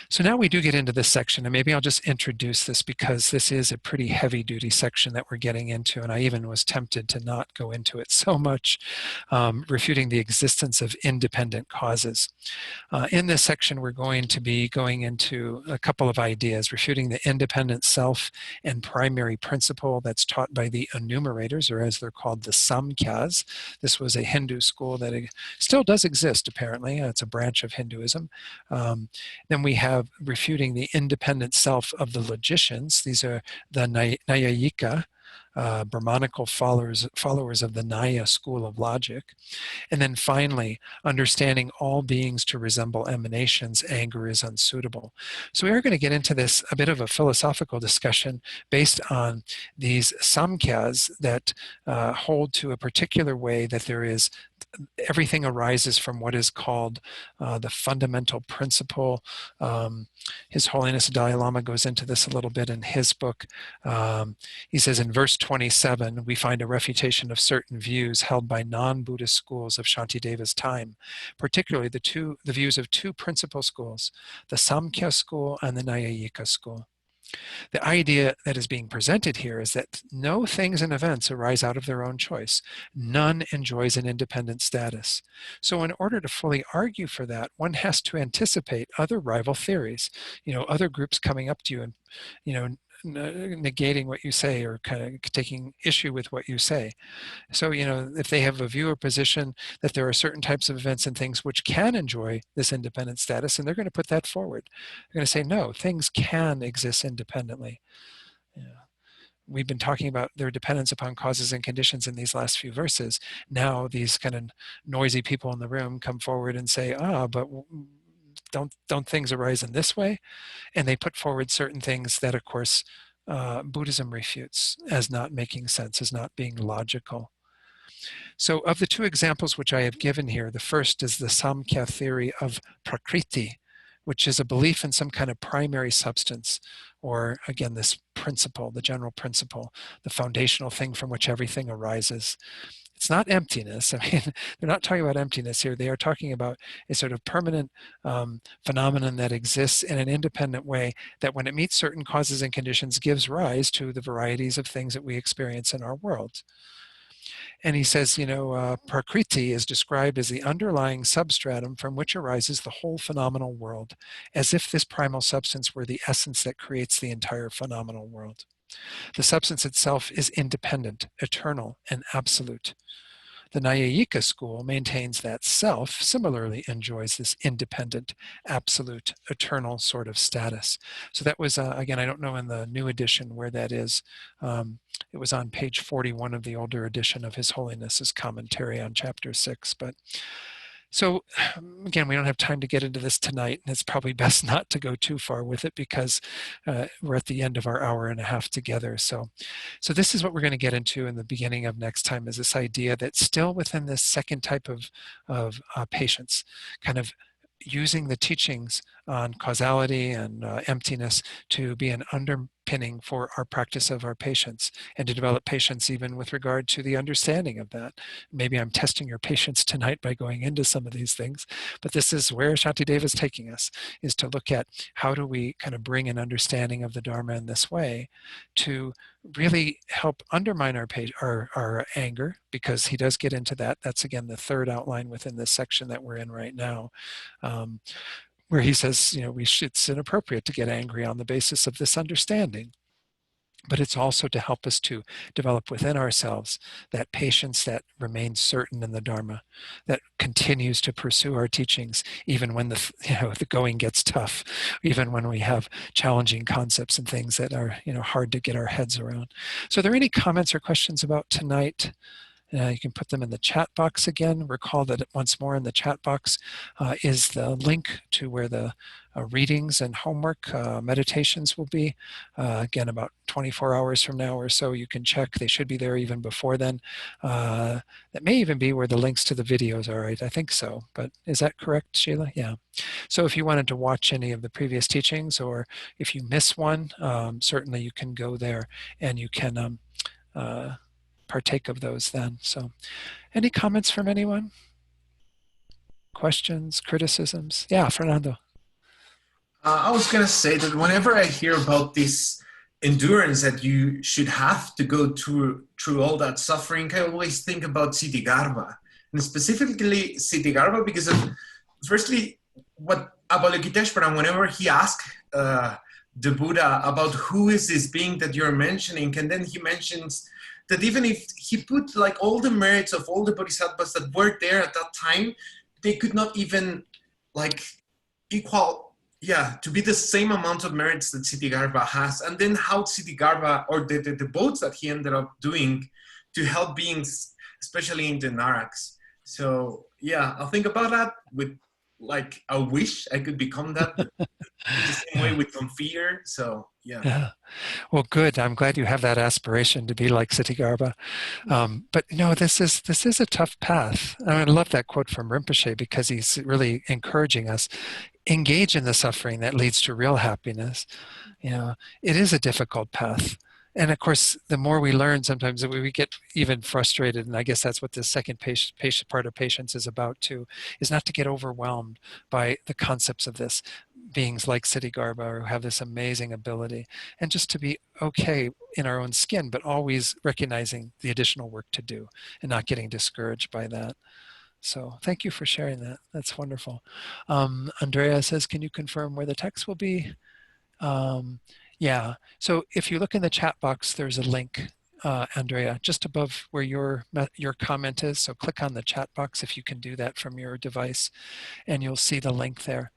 So now we do get into this section, and maybe I'll just introduce this because this is a pretty heavy-duty section that we're getting into, and I even was tempted to not go into it so much, refuting the existence of independent causes. In this section, we're going to be going into a couple of ideas, refuting the independent self and primary principle that's taught by the enumerators, or as they're called, the samkhyas. This was a Hindu school that still does exist, apparently. It's a branch of Hinduism. Then we have refuting the independent self of the logicians. These are the Nyayika, Brahmanical followers of the Nyaya school of logic. And then finally, understanding all beings to resemble emanations, anger is unsuitable. So we are going to get into this, a bit of a philosophical discussion based on these samkhyas that hold to a particular way that there is everything arises from what is called the fundamental principle. His Holiness the Dalai Lama goes into this a little bit in his book. He says in verse 27, we find a refutation of certain views held by non-Buddhist schools of Shantideva's time, particularly the views of two principal schools, the Samkhya school and the Nyayika school. The idea that is being presented here is that no things and events arise out of their own choice. None enjoys an independent status. So in order to fully argue for that, one has to anticipate other rival theories, other groups coming up to you and, negating what you say or kind of taking issue with what you say. So, if they have a view or position that there are certain types of events and things which can enjoy this independent status, and they're going to put that forward. They're going to say, no, things can exist independently. We've been talking about their dependence upon causes and conditions in these last few verses. Now these kind of noisy people in the room come forward and say, but don't things arise in this way? And they put forward certain things that, of course, Buddhism refutes as not making sense, as not being logical. So of the two examples which I have given here, the first is the Samkhya theory of Prakriti, which is a belief in some kind of primary substance, or again, this principle, the general principle, the foundational thing from which everything arises. It's not emptiness. I mean, they're not talking about emptiness here. They are talking about a sort of permanent phenomenon that exists in an independent way that when it meets certain causes and conditions gives rise to the varieties of things that we experience in our world. And he says, Prakriti is described as the underlying substratum from which arises the whole phenomenal world, as if this primal substance were the essence that creates the entire phenomenal world. The substance itself is independent, eternal, and absolute. The Nyayika school maintains that self similarly enjoys this independent, absolute, eternal sort of status. So that was, again, I don't know in the new edition where that is. It was on page 41 of the older edition of His Holiness's commentary on chapter 6. But so again, we don't have time to get into this tonight, and it's probably best not to go too far with it because we're at the end of our hour and a half together. So this is what we're going to get into in the beginning of next time, is this idea that still within this second type of patience, kind of using the teachings on causality and emptiness to be an underpinning for our practice of our patience, and to develop patience even with regard to the understanding of that. Maybe I'm testing your patience tonight by going into some of these things, but this is where Shantideva is taking us, is to look at how do we kind of bring an understanding of the Dharma in this way to really help undermine our anger, because he does get into that. That's again the third outline within this section that we're in right now, where he says, it's inappropriate to get angry on the basis of this understanding. But it's also to help us to develop within ourselves that patience that remains certain in the Dharma, that continues to pursue our teachings, even when the going gets tough, even when we have challenging concepts and things that are hard to get our heads around. So are there any comments or questions about tonight? You can put them in the chat box again. Recall that once more in the chat box is the link to where the readings and homework meditations will be. Again, about 24 hours from now or so, you can check. They should be there even before then. That may even be where the links to the videos are, right? I think so. But is that correct, Sheila? Yeah. So if you wanted to watch any of the previous teachings, or if you miss one, certainly you can go there and you can partake of those then. So any comments from anyone? Questions, criticisms? Yeah, Fernando. I was going to say that whenever I hear about this endurance that you should have to go through all that suffering, I always think about Citigarbha, and specifically Citigarbha because of, firstly, what Avalokiteshvara, whenever he asked the Buddha about who is this being that you're mentioning, and then he mentions that even if he put like all the merits of all the bodhisattvas that were there at that time, they could not even like equal, to be the same amount of merits that Citigarbha has. And then how Citigarbha, or the boats that he ended up doing to help beings, especially in the Naraks. So yeah, I'll think about that with like a wish I could become that, but in the same way with some fear. So yeah. Well, good. I'm glad you have that aspiration to be like Citigarbha. But this is a tough path. I love that quote from Rinpoche, because he's really encouraging us, engage in the suffering that leads to real happiness. It is a difficult path. And of course, the more we learn, sometimes we get even frustrated. And I guess that's what the second patient part of patience is about too, is not to get overwhelmed by the concepts of this beings like Siddhigarbha who have this amazing ability, and just to be okay in our own skin, but always recognizing the additional work to do and not getting discouraged by that. So thank you for sharing that. That's wonderful. Andrea says, can you confirm where the text will be? Yeah, so if you look in the chat box, there's a link, Andrea, just above where your comment is. So click on the chat box if you can do that from your device, and you'll see the link there.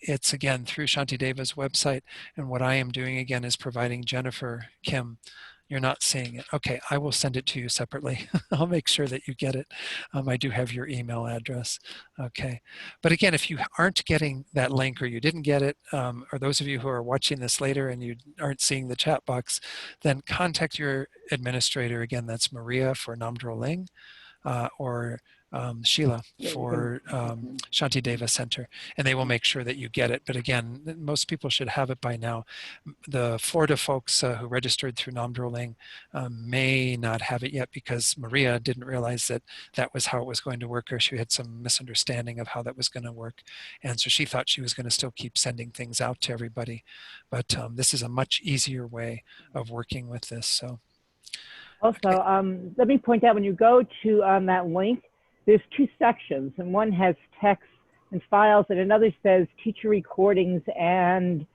It's again through Shantideva's website, and what I am doing again is providing Jennifer Kim. You're not seeing it. Okay, I will send it to you separately. I'll make sure that you get it. I do have your email address. Okay, but again, if you aren't getting that link or you didn't get it, or those of you who are watching this later and you aren't seeing the chat box, then contact your administrator. Again, that's Maria for Namdro Ling, or Sheila for Shantideva Center, and they will make sure that you get it. But again, most people should have it by now. The Florida folks who registered through Namdro Ling may not have it yet because Maria didn't realize that that was how it was going to work, or she had some misunderstanding of how that was going to work. And so she thought she was going to still keep sending things out to everybody. But this is a much easier way of working with this. So. Also, okay. Let me point out, when you go to that link, there's two sections, and one has text and files, and another says teacher recordings and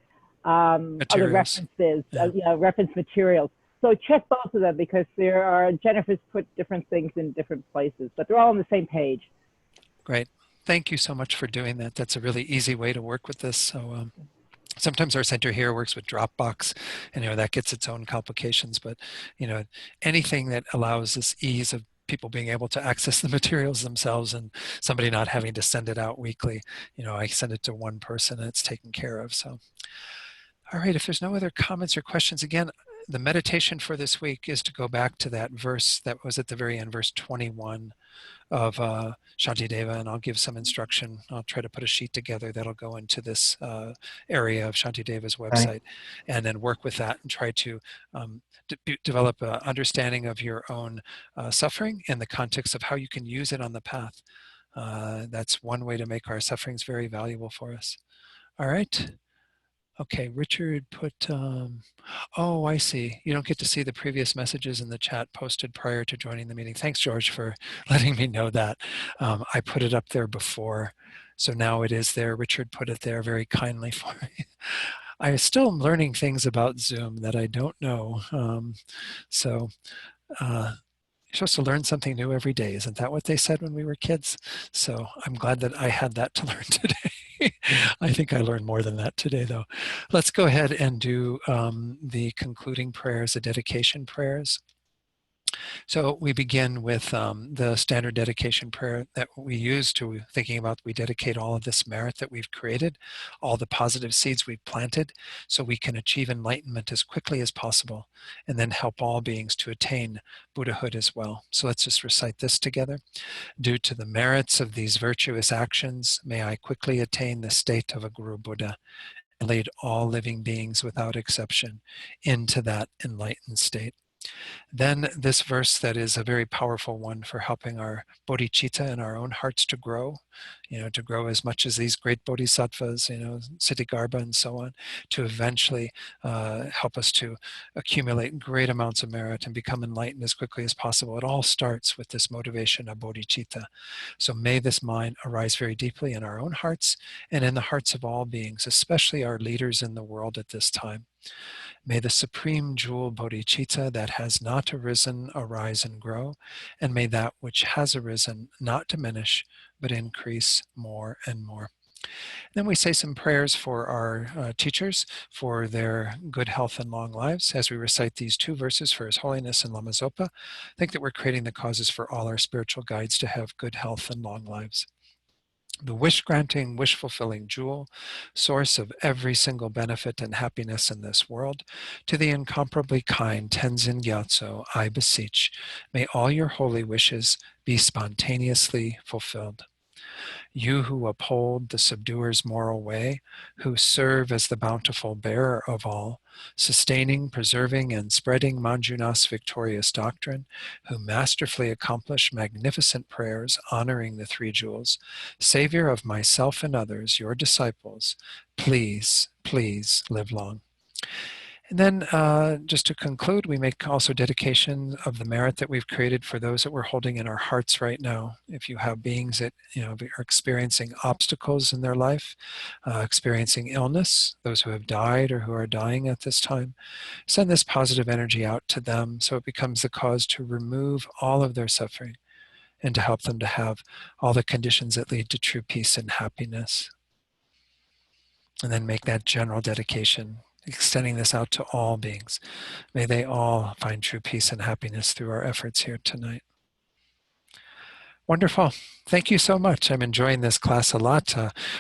other references, yeah. Reference materials. So check both of them, because Jennifer's put different things in different places, but they're all on the same page. Great. Thank you so much for doing that. That's a really easy way to work with this. So sometimes our center here works with Dropbox, and that gets its own complications, but anything that allows this ease of people being able to access the materials themselves and somebody not having to send it out weekly, I send it to one person and it's taken care of. So all right, if there's no other comments or questions, again, the meditation for this week is to go back to that verse that was at the very end, verse 21 of Shantideva, and I'll give some instruction. I'll try to put a sheet together that'll go into this area of Shantideva's website, and then work with that and try to develop an understanding of your own suffering in the context of how you can use it on the path. That's one way to make our sufferings very valuable for us. All right. Okay, Richard put, oh, I see. You don't get to see the previous messages in the chat posted prior to joining the meeting. Thanks, George, for letting me know that. I put it up there before, so now it is there. Richard put it there very kindly for me. I still am learning things about Zoom that I don't know. You're supposed to learn something new every day. Isn't that what they said when we were kids? So I'm glad that I had that to learn today. I think I learned more than that today, though. Let's go ahead and do the concluding prayers, the dedication prayers. So we begin with the standard dedication prayer that we use to thinking about, we dedicate all of this merit that we've created, all the positive seeds we've planted, so we can achieve enlightenment as quickly as possible, and then help all beings to attain Buddhahood as well. So let's just recite this together. Due to the merits of these virtuous actions, may I quickly attain the state of a Guru Buddha, and lead all living beings without exception into that enlightened state. Then this verse that is a very powerful one for helping our bodhicitta in our own hearts to grow as much as these great bodhisattvas, Siddhigarbha and so on, to eventually help us to accumulate great amounts of merit and become enlightened as quickly as possible. It all starts with this motivation of bodhicitta. So may this mind arise very deeply in our own hearts and in the hearts of all beings, especially our leaders in the world at this time. May the supreme jewel bodhicitta that has not arisen arise and grow, and may that which has arisen not diminish, but increase more and more. Then we say some prayers for our teachers, for their good health and long lives. As we recite these two verses for His Holiness and Lama Zopa, think that we're creating the causes for all our spiritual guides to have good health and long lives. The wish-granting, wish-fulfilling jewel, source of every single benefit and happiness in this world, to the incomparably kind Tenzin Gyatso, I beseech, may all your holy wishes be spontaneously fulfilled. You who uphold the subduer's moral way, who serve as the bountiful bearer of all, sustaining, preserving, and spreading Manjunath's victorious doctrine, who masterfully accomplish magnificent prayers honoring the three jewels, Savior of myself and others, your disciples, please, please live long. And then just to conclude, we make also dedication of the merit that we've created for those that we're holding in our hearts right now. If you have beings that are experiencing obstacles in their life, experiencing illness, those who have died or who are dying at this time, send this positive energy out to them so it becomes the cause to remove all of their suffering and to help them to have all the conditions that lead to true peace and happiness. And then make that general dedication, extending this out to all beings. May they all find true peace and happiness through our efforts here tonight. Wonderful. Thank you so much. I'm enjoying this class a lot.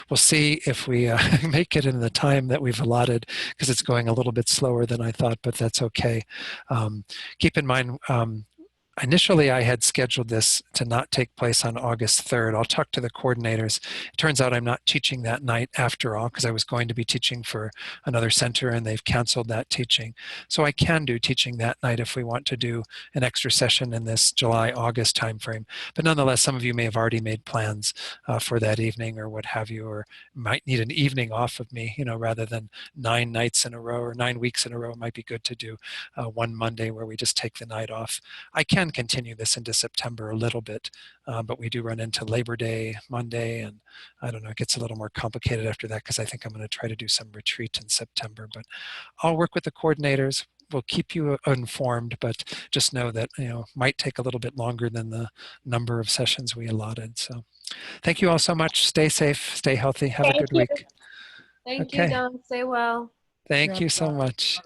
We'll see if we make it in the time that we've allotted, because it's going a little bit slower than I thought, but that's okay. Keep in mind, initially, I had scheduled this to not take place on August 3rd. I'll talk to the coordinators. It turns out I'm not teaching that night after all, because I was going to be teaching for another center and they've canceled that teaching. So I can do teaching that night if we want to do an extra session in this July-August timeframe. But nonetheless, some of you may have already made plans for that evening or what have you, or might need an evening off of me, rather than 9 nights in a row or 9 weeks in a row. It might be good to do one Monday where we just take the night off. I can continue this into September a little bit, but we do run into Labor Day Monday, and I don't know, it gets a little more complicated after that because I think I'm going to try to do some retreat in September, but I'll work with the coordinators. We'll keep you informed, but just know that might take a little bit longer than the number of sessions we allotted. So thank you all so much. Stay safe, stay healthy, have a good week. Thank you, Don. Stay well. Thank you so much.